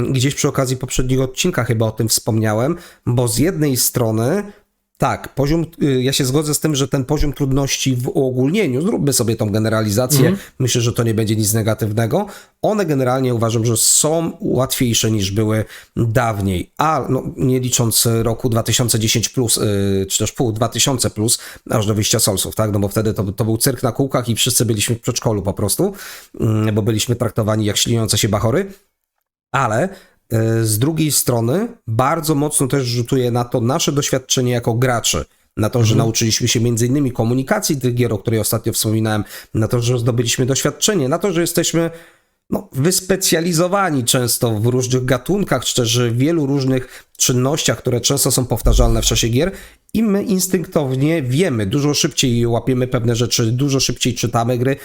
gdzieś przy okazji poprzedniego odcinka chyba o tym wspomniałem, bo z jednej strony tak, ja się zgodzę z tym, że ten poziom trudności w uogólnieniu, zróbmy sobie tą generalizację, myślę, że to nie będzie nic negatywnego, one generalnie uważam, że są łatwiejsze niż były dawniej, a no, nie licząc roku 2010 plus, czy też pół 2000 plus, aż do wyjścia Soulsów, tak, no bo wtedy to był cyrk na kółkach i wszyscy byliśmy w przedszkolu po prostu, bo byliśmy traktowani jak śliniące się bachory, ale z drugiej strony bardzo mocno też rzutuje na to nasze doświadczenie jako graczy, na to, że nauczyliśmy się między innymi komunikacji tych gier, o której ostatnio wspominałem, na to, że zdobyliśmy doświadczenie, na to, że jesteśmy wyspecjalizowani często w różnych gatunkach, czy też w wielu różnych czynnościach, które często są powtarzalne w czasie gier i my instynktownie wiemy, dużo szybciej łapiemy pewne rzeczy, dużo szybciej czytamy gry,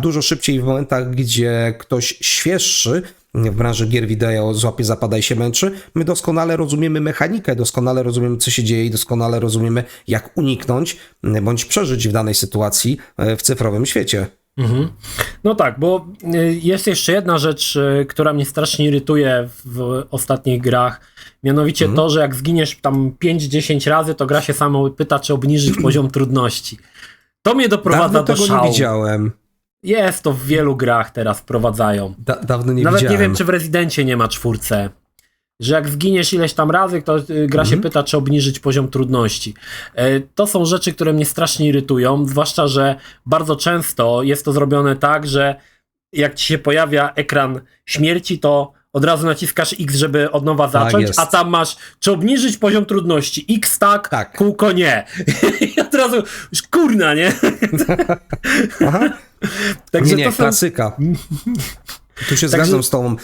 dużo szybciej w momentach, gdzie ktoś świeższy w branży gier wideo złapie, zapada i się męczy, my doskonale rozumiemy mechanikę, doskonale rozumiemy, co się dzieje i doskonale rozumiemy, jak uniknąć bądź przeżyć w danej sytuacji w cyfrowym świecie. No tak, bo jest jeszcze jedna rzecz, która mnie strasznie irytuje w ostatnich grach, mianowicie to, że jak zginiesz tam 5-10 razy, to gra się sama pyta, czy obniżyć poziom trudności. To mnie doprowadza do szału. Tego nie widziałem. Jest to w wielu grach teraz wprowadzają. Dawno nie Nawet widziałem. nie wiem, czy w Rezydencie nie ma 4, że jak zginiesz ileś tam razy, to gra się pyta, czy obniżyć poziom trudności. To są rzeczy, które mnie strasznie irytują, zwłaszcza, że bardzo często jest to zrobione tak, że jak ci się pojawia ekran śmierci, to od razu naciskasz X, żeby od nowa zacząć, a tam masz, czy obniżyć poziom trudności. X tak. Kółko nie. I od razu już kurna, nie? Aha. Także nie, to są... klasyka. Tu się zgadzam z tobą.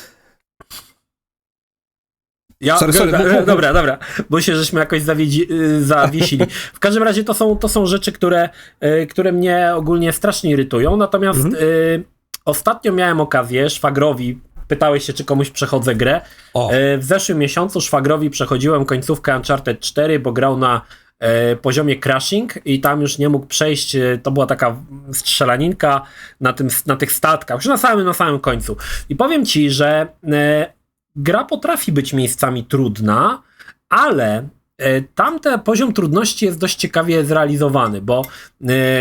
Dobra, bo się żeśmy jakoś zawiesili. W każdym razie to są rzeczy, które mnie ogólnie strasznie irytują, natomiast ostatnio miałem okazję, szwagrowi, pytałeś się, czy komuś przechodzę grę. W zeszłym miesiącu szwagrowi przechodziłem końcówkę Uncharted 4, bo grał na poziomie crashing i tam już nie mógł przejść, to była taka strzelaninka na tych statkach, już na samym końcu. I powiem ci, że gra potrafi być miejscami trudna, ale tamten poziom trudności jest dość ciekawie zrealizowany, bo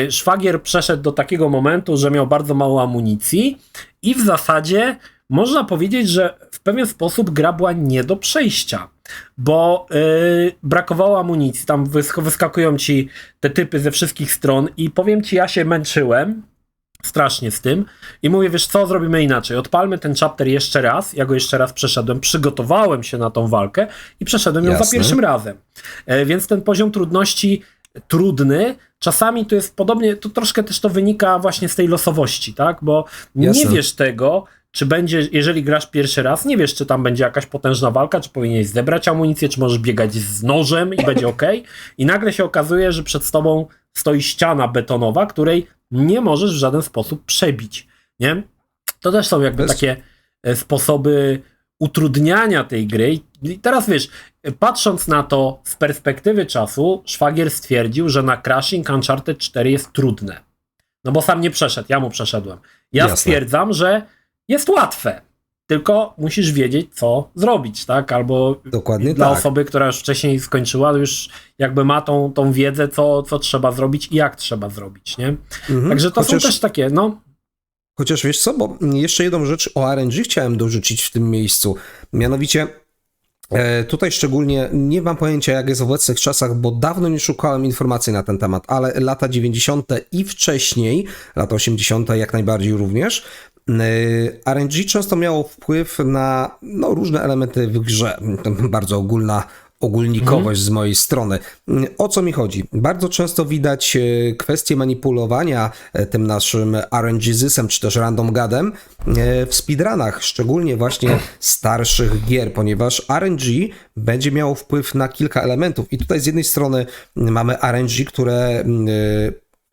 szwagier przeszedł do takiego momentu, że miał bardzo mało amunicji i w zasadzie można powiedzieć, że w pewien sposób gra była nie do przejścia, bo brakowało amunicji, tam wyskakują ci te typy ze wszystkich stron i powiem ci, ja się męczyłem strasznie z tym i mówię, wiesz co, zrobimy inaczej, odpalmy ten chapter jeszcze raz, ja go jeszcze raz przeszedłem, przygotowałem się na tą walkę i przeszedłem ją za pierwszym razem, więc ten poziom trudności trudny, czasami to jest podobnie, to troszkę też to wynika właśnie z tej losowości, tak, bo nie wiesz tego, czy będzie, jeżeli grasz pierwszy raz, nie wiesz, czy tam będzie jakaś potężna walka, czy powinieneś zebrać amunicję, czy możesz biegać z nożem i będzie okej. I nagle się okazuje, że przed tobą stoi ściana betonowa, której nie możesz w żaden sposób przebić, nie? To też są jakby takie sposoby utrudniania tej gry. I teraz wiesz, patrząc na to z perspektywy czasu, szwagier stwierdził, że na Crashing Uncharted 4 jest trudne. No bo sam nie przeszedł, ja mu przeszedłem. Ja stwierdzam, że jest łatwe, tylko musisz wiedzieć, co zrobić, tak? Albo dokładnie dla osoby, która już wcześniej skończyła, już jakby ma tą wiedzę, co trzeba zrobić i jak trzeba zrobić, nie? Także to są też takie, Chociaż wiesz co, bo jeszcze jedną rzecz o RNG chciałem dorzucić w tym miejscu, mianowicie tutaj szczególnie nie mam pojęcia, jak jest w obecnych czasach, bo dawno nie szukałem informacji na ten temat, ale lata 90. i wcześniej, lata 80. jak najbardziej również, RNG często miało wpływ na różne elementy w grze. Bardzo ogólnikowość z mojej strony. O co mi chodzi? Bardzo często widać kwestię manipulowania tym naszym RNG-zysem, czy też random gadem w speedrunach, szczególnie właśnie starszych gier, ponieważ RNG będzie miało wpływ na kilka elementów. I tutaj z jednej strony mamy RNG, które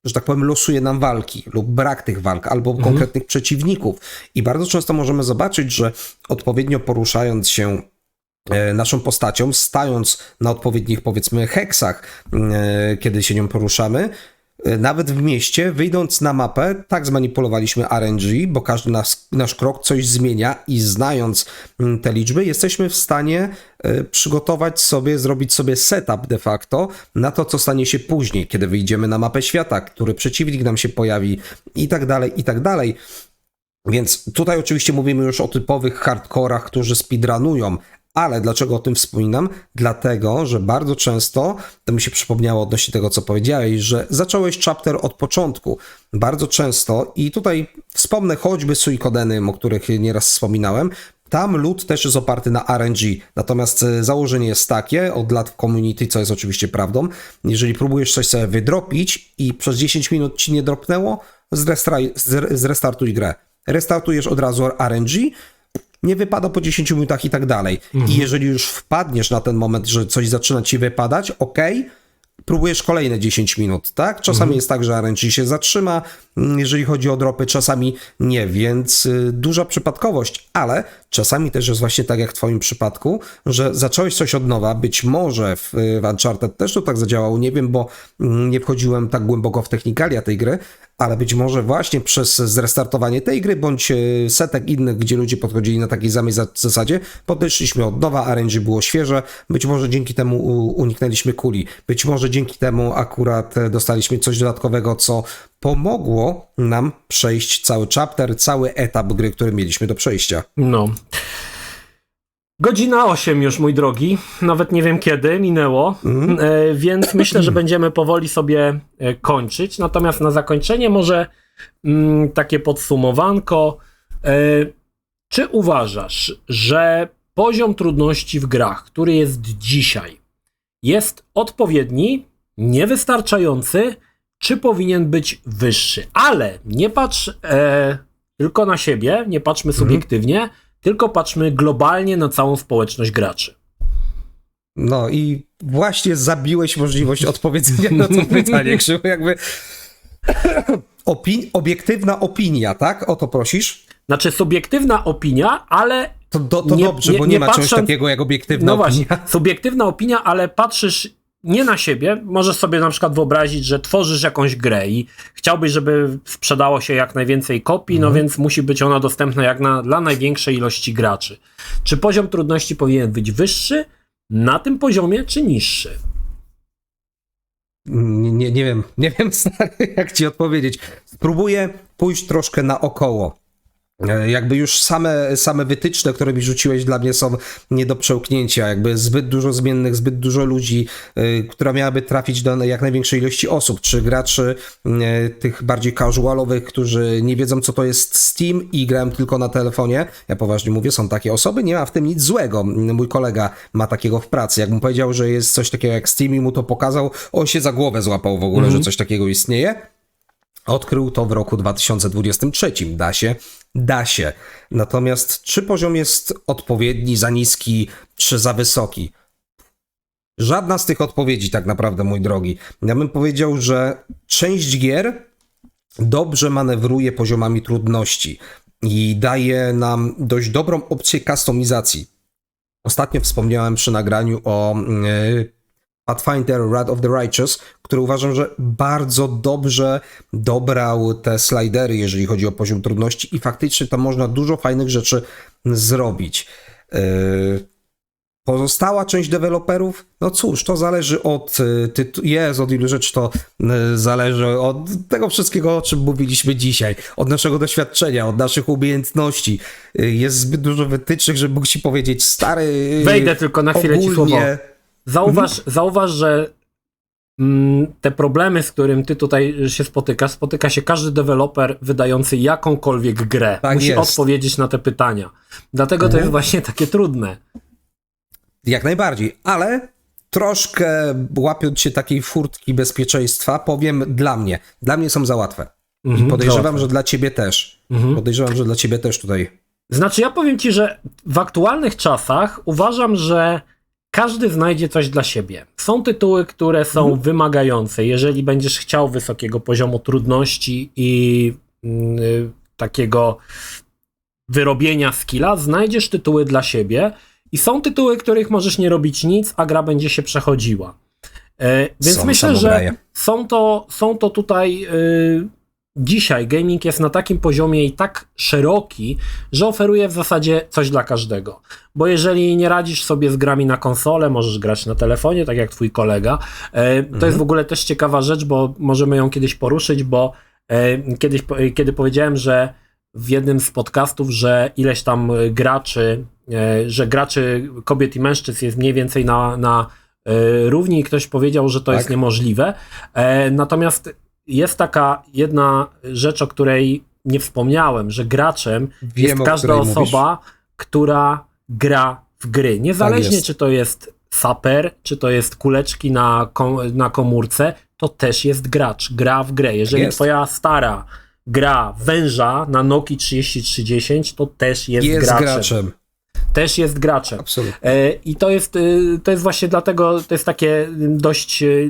że tak powiem, losuje nam walki lub brak tych walk albo konkretnych przeciwników. I bardzo często możemy zobaczyć, że odpowiednio poruszając się naszą postacią, stając na odpowiednich, powiedzmy, heksach, kiedy się nią poruszamy, nawet w mieście, wyjdąc na mapę, tak zmanipulowaliśmy RNG, bo każdy nasz krok coś zmienia i znając te liczby, jesteśmy w stanie przygotować sobie, zrobić sobie setup de facto na to, co stanie się później, kiedy wyjdziemy na mapę świata, który przeciwnik nam się pojawi i tak dalej, i tak dalej. Więc tutaj oczywiście mówimy już o typowych hardkorach, którzy speedrunują, ale dlaczego o tym wspominam? Dlatego, że bardzo często, to mi się przypomniało odnośnie tego, co powiedziałeś, że zacząłeś chapter od początku. Bardzo często, i tutaj wspomnę choćby Suikodenem, o których nieraz wspominałem, tam loot też jest oparty na RNG, natomiast założenie jest takie, od lat w community, co jest oczywiście prawdą, jeżeli próbujesz coś sobie wydropić i przez 10 minut ci nie dropnęło, zrestartuj grę. Restartujesz od razu RNG, nie wypada po 10 minutach i tak dalej. I jeżeli już wpadniesz na ten moment, że coś zaczyna ci wypadać, próbujesz kolejne 10 minut, tak? Czasami jest tak, że RNG się zatrzyma, jeżeli chodzi o dropy, czasami nie, więc duża przypadkowość, ale czasami też jest właśnie tak jak w twoim przypadku, że zacząłeś coś od nowa, być może w Uncharted też to tak zadziałało, nie wiem, bo nie wchodziłem tak głęboko w technikalia tej gry, ale być może właśnie przez zrestartowanie tej gry, bądź setek innych, gdzie ludzie podchodzili na takiej samej zasadzie, podeszliśmy od nowa, RNG było świeże, być może dzięki temu uniknęliśmy kuli, być może dzięki temu akurat dostaliśmy coś dodatkowego, co pomogło nam przejść cały chapter, cały etap gry, który mieliśmy do przejścia. No. Godzina 8 już, mój drogi. Nawet nie wiem kiedy minęło, więc myślę, że będziemy powoli sobie kończyć. Natomiast na zakończenie może takie podsumowanko. Czy uważasz, że poziom trudności w grach, który jest dzisiaj, jest odpowiedni, niewystarczający, czy powinien być wyższy? Ale nie patrz tylko na siebie, nie patrzmy subiektywnie, tylko patrzmy globalnie na całą społeczność graczy. No i właśnie zabiłeś możliwość odpowiedzenia na to pytanie, Krzywo, jakby obiektywna opinia, tak? O to prosisz? Znaczy subiektywna opinia, ale... To dobrze, bo nie ma czegoś takiego jak obiektywna opinia. No właśnie, subiektywna opinia, ale patrzysz nie na siebie, możesz sobie na przykład wyobrazić, że tworzysz jakąś grę i chciałbyś, żeby sprzedało się jak najwięcej kopii, no więc musi być ona dostępna dla największej ilości graczy. Czy poziom trudności powinien być wyższy na tym poziomie, czy niższy? Nie wiem, stary, jak ci odpowiedzieć. Spróbuję pójść troszkę naokoło. Jakby już same wytyczne, które mi rzuciłeś, dla mnie są nie do przełknięcia. Jakby zbyt dużo zmiennych, zbyt dużo ludzi, która miałaby trafić do jak największej ilości osób, czy graczy tych bardziej casualowych, którzy nie wiedzą, co to jest Steam i grają tylko na telefonie. Ja poważnie mówię, są takie osoby, nie ma w tym nic złego. Mój kolega ma takiego w pracy. Jak mu powiedział, że jest coś takiego jak Steam i mu to pokazał, on się za głowę złapał w ogóle, że coś takiego istnieje. Odkrył to w roku 2023. Da się. Natomiast czy poziom jest odpowiedni, za niski, czy za wysoki? Żadna z tych odpowiedzi tak naprawdę, mój drogi. Ja bym powiedział, że część gier dobrze manewruje poziomami trudności i daje nam dość dobrą opcję kustomizacji. Ostatnio wspomniałem przy nagraniu o Pathfinder Wrath of the Righteous, który uważam, że bardzo dobrze dobrał te slidery, jeżeli chodzi o poziom trudności i faktycznie tam można dużo fajnych rzeczy zrobić. Pozostała część deweloperów, no cóż, to zależy od od ilu rzeczy to zależy od tego wszystkiego, o czym mówiliśmy dzisiaj, od naszego doświadczenia, od naszych umiejętności. Jest zbyt dużo wytycznych, żeby mógł ci powiedzieć, stary... Wejdę tylko na chwilę ci słowo. Zauważ, że te problemy, z którym ty tutaj się spotyka się każdy deweloper wydający jakąkolwiek grę. Tak musi jest. odpowiedzieć na te pytania. Dlatego to jest właśnie takie trudne. Jak najbardziej, ale troszkę łapiąc się takiej furtki bezpieczeństwa, powiem dla mnie są za łatwe. I podejrzewam, że dla ciebie też. Podejrzewam, że dla ciebie też tutaj. Znaczy ja powiem ci, że w aktualnych czasach uważam, że każdy znajdzie coś dla siebie. Są tytuły, które są wymagające. Jeżeli będziesz chciał wysokiego poziomu trudności i takiego wyrobienia skilla, znajdziesz tytuły dla siebie i są tytuły, których możesz nie robić nic, a gra będzie się przechodziła. Więc myślę, że są to tutaj dzisiaj gaming jest na takim poziomie i tak szeroki, że oferuje w zasadzie coś dla każdego. Bo jeżeli nie radzisz sobie z grami na konsolę, możesz grać na telefonie, tak jak twój kolega. To jest w ogóle też ciekawa rzecz, bo możemy ją kiedyś poruszyć, bo kiedy powiedziałem, że w jednym z podcastów, że ileś tam graczy, że graczy kobiet i mężczyzn jest mniej więcej na równi i ktoś powiedział, że to jest niemożliwe. Natomiast jest taka jedna rzecz, o której nie wspomniałem, że graczem jest każda osoba, która gra w gry. Niezależnie czy to jest saper, czy to jest kuleczki na komórce, to też jest gracz, gra w grę. Jeżeli twoja stara gra węża na Nokii 3310, to też jest graczem. Też jest graczem. Absolutnie. I to jest właśnie dlatego, to jest takie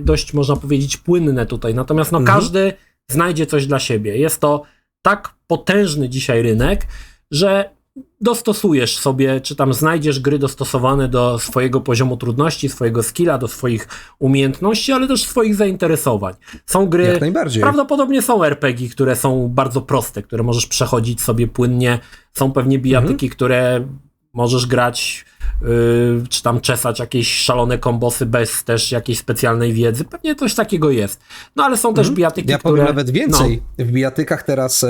dość można powiedzieć płynne tutaj. Natomiast każdy znajdzie coś dla siebie. Jest to tak potężny dzisiaj rynek, że dostosujesz sobie, czy tam znajdziesz gry dostosowane do swojego poziomu trudności, swojego skilla, do swoich umiejętności, ale też swoich zainteresowań. Są gry, prawdopodobnie są RPG, które są bardzo proste, które możesz przechodzić sobie płynnie. Są pewnie bijatyki, które możesz grać, czy tam czesać jakieś szalone kombosy bez też jakiejś specjalnej wiedzy. Pewnie coś takiego jest. No ale są też bijatyki, ja powiem nawet więcej. W bijatykach teraz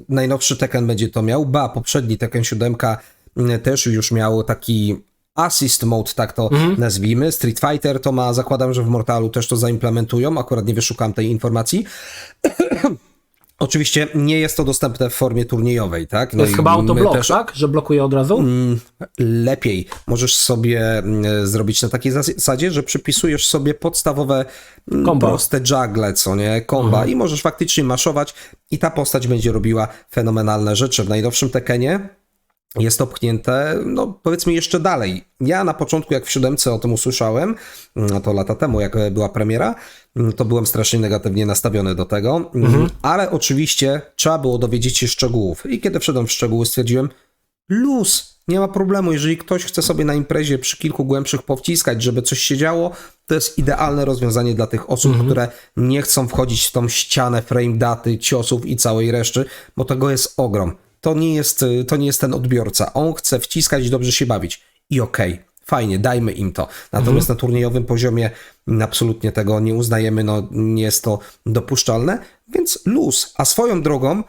najnowszy Tekken będzie to miał. Poprzedni Tekken 7 też już miał taki assist mode, tak to nazwijmy. Street Fighter to ma, zakładam, że w Mortalu też to zaimplementują. Akurat nie wyszukam tej informacji. Oczywiście nie jest to dostępne w formie turniejowej, tak? To jest chyba autoblok, też... tak? Że blokuje od razu? Lepiej. Możesz sobie zrobić na takiej zasadzie, że przypisujesz sobie podstawowe proste juggle, co nie? Komba i możesz faktycznie maszować i ta postać będzie robiła fenomenalne rzeczy. W najnowszym Tekkenie jest to pchnięte, no powiedzmy jeszcze dalej. Ja na początku, jak w 7 o tym usłyszałem, to lata temu, jak była premiera, to byłem strasznie negatywnie nastawiony do tego, ale oczywiście trzeba było dowiedzieć się szczegółów. I kiedy wszedłem w szczegóły, stwierdziłem, luz, nie ma problemu, jeżeli ktoś chce sobie na imprezie przy kilku głębszych powciskać, żeby coś się działo, to jest idealne rozwiązanie dla tych osób, które nie chcą wchodzić w tą ścianę frame daty, ciosów i całej reszty, bo tego jest ogrom. To nie jest ten odbiorca. On chce wciskać i dobrze się bawić. I okej, fajnie, dajmy im to. Natomiast na turniejowym poziomie absolutnie tego nie uznajemy, no nie jest to dopuszczalne, więc luz. A swoją drogą,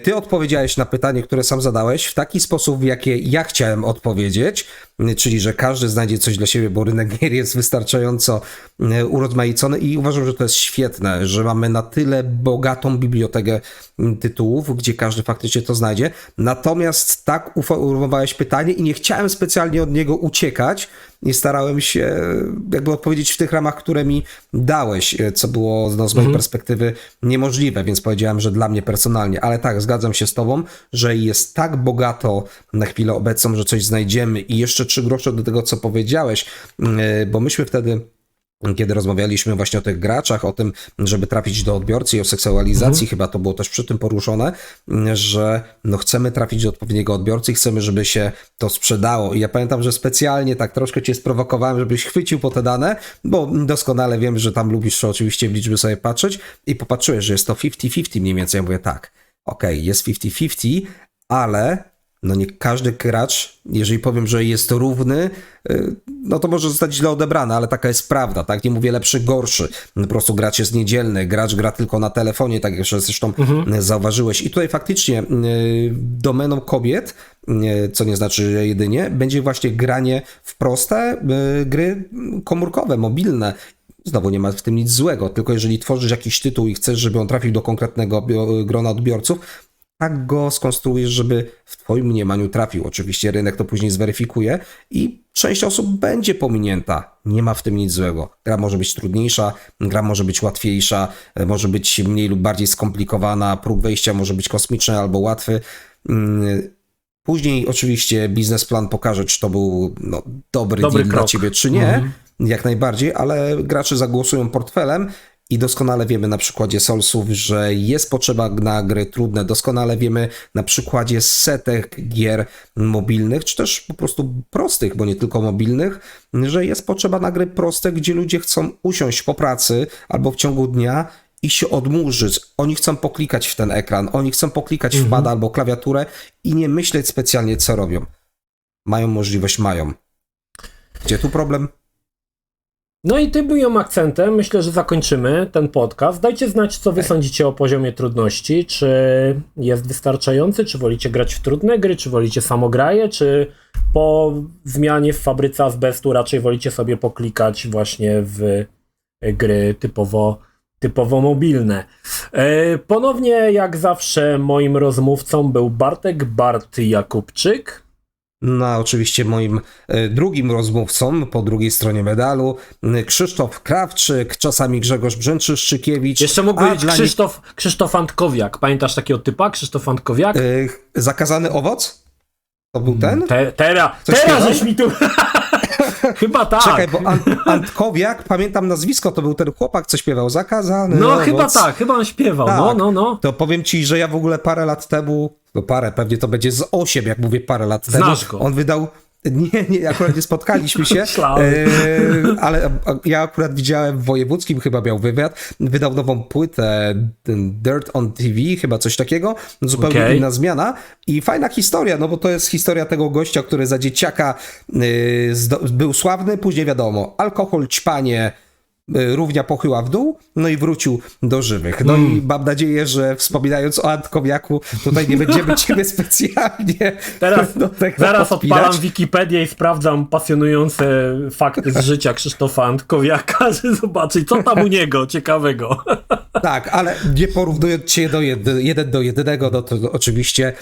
ty odpowiedziałeś na pytanie, które sam zadałeś, w taki sposób, w jaki ja chciałem odpowiedzieć, czyli, że każdy znajdzie coś dla siebie, bo rynek gier jest wystarczająco urozmaicony i uważam, że to jest świetne, że mamy na tyle bogatą bibliotekę tytułów, gdzie każdy faktycznie to znajdzie. Natomiast tak uformowałeś pytanie i nie chciałem specjalnie od niego uciekać i starałem się jakby odpowiedzieć w tych ramach, które mi dałeś, co było z mojej perspektywy niemożliwe, więc powiedziałem, że dla mnie personalnie, ale tak, zgadzam się z tobą, że jest tak bogato na chwilę obecną, że coś znajdziemy i jeszcze 3 grosze do tego, co powiedziałeś, bo myśmy wtedy, kiedy rozmawialiśmy właśnie o tych graczach, o tym, żeby trafić do odbiorcy i o seksualizacji, chyba to było też przy tym poruszone, że no chcemy trafić do odpowiedniego odbiorcy i chcemy, żeby się to sprzedało. I ja pamiętam, że specjalnie tak troszkę cię sprowokowałem, żebyś chwycił po te dane, bo doskonale wiem, że tam lubisz oczywiście w liczby sobie patrzeć i popatrzyłeś, że jest to 50-50 mniej więcej. Ja mówię tak, okej, jest 50-50, ale no nie każdy gracz, jeżeli powiem, że jest równy, no to może zostać źle odebrane, ale taka jest prawda, tak? Nie mówię lepszy, gorszy. Po prostu gracz jest niedzielny, gracz gra tylko na telefonie, tak jak zresztą zauważyłeś. I tutaj faktycznie domeną kobiet, co nie znaczy, że jedynie, będzie właśnie granie w proste gry komórkowe, mobilne. Znowu nie ma w tym nic złego, tylko jeżeli tworzysz jakiś tytuł i chcesz, żeby on trafił do konkretnego grona odbiorców, tak go skonstruujesz, żeby w twoim mniemaniu trafił. Oczywiście rynek to później zweryfikuje i część osób będzie pominięta. Nie ma w tym nic złego. Gra może być trudniejsza, gra może być łatwiejsza, może być mniej lub bardziej skomplikowana, próg wejścia może być kosmiczny albo łatwy. Później oczywiście biznesplan pokaże, czy to był dobry deal krok dla ciebie, czy nie. Jak najbardziej, ale gracze zagłosują portfelem i doskonale wiemy na przykładzie Soulsów, że jest potrzeba na gry trudne. Doskonale wiemy na przykładzie setek gier mobilnych, czy też po prostu prostych, bo nie tylko mobilnych, że jest potrzeba na gry proste, gdzie ludzie chcą usiąść po pracy albo w ciągu dnia i się odmurzyć. Oni chcą poklikać w ten ekran, oni chcą poklikać w pada albo klawiaturę i nie myśleć specjalnie, co robią. Mają możliwość, mają. Gdzie tu problem? No i tym moim akcentem myślę, że zakończymy ten podcast. Dajcie znać, co wy sądzicie o poziomie trudności. Czy jest wystarczający? Czy wolicie grać w trudne gry? Czy wolicie samograje? Czy po zmianie w fabryce azbestu raczej wolicie sobie poklikać właśnie w gry typowo mobilne? Ponownie, jak zawsze, moim rozmówcą był Bart Jakubczyk. No, oczywiście moim drugim rozmówcą po drugiej stronie medalu Krzysztof Krawczyk, czasami Grzegorz Brzęczyszczykiewicz. Jeszcze mógł być Krzysztof Antkowiak. Pamiętasz takiego typa? Krzysztof Antkowiak? Zakazany owoc? To był ten? Teraz żeś mi tu... Chyba tak. Czekaj, bo Antkowiak, pamiętam nazwisko, to był ten chłopak, co śpiewał Zakazany No owoc. chyba tak, chyba on śpiewał. Tak. No. To powiem ci, że ja w ogóle parę lat temu, pewnie to będzie z 8, jak mówię parę lat temu. Znasz go. On wydał... Nie, akurat nie spotkaliśmy się, ale ja akurat widziałem w Wojewódzkim, chyba miał wywiad, wydał nową płytę, Dirt on TV, chyba coś takiego, zupełnie inna zmiana i fajna historia, no bo to jest historia tego gościa, który za dzieciaka był sławny, później wiadomo, alkohol, ćpanie, równia pochyła w dół, no i wrócił do żywych. No i mam nadzieję, że wspominając o Antkowiaku, tutaj nie będziemy ciebie specjalnie do tego zaraz podpinać. odpalam Wikipedię i sprawdzam pasjonujące fakty z życia Krzysztofa Antkowiaka, żeby zobaczyć, co tam u niego ciekawego. Tak, ale nie porównując się jeden do jednego, no to oczywiście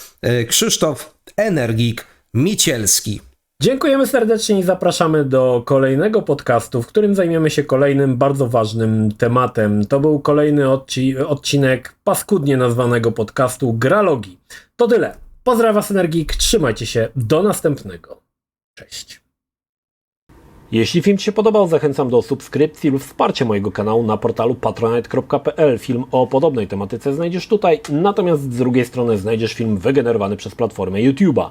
Krzysztof Energik Micielski. Dziękujemy serdecznie i zapraszamy do kolejnego podcastu, w którym zajmiemy się kolejnym bardzo ważnym tematem. To był kolejny odcinek paskudnie nazwanego podcastu Gralogii. To tyle. Pozdrawiam Was, Energik, trzymajcie się, do następnego. Cześć. Jeśli film Ci się podobał, zachęcam do subskrypcji lub wsparcia mojego kanału na portalu patronite.pl. Film o podobnej tematyce znajdziesz tutaj, natomiast z drugiej strony znajdziesz film wygenerowany przez platformę YouTube'a.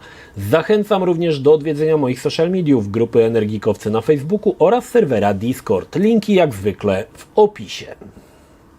Zachęcam również do odwiedzenia moich social mediów, grupy Energikowcy na Facebooku oraz serwera Discord. Linki jak zwykle w opisie.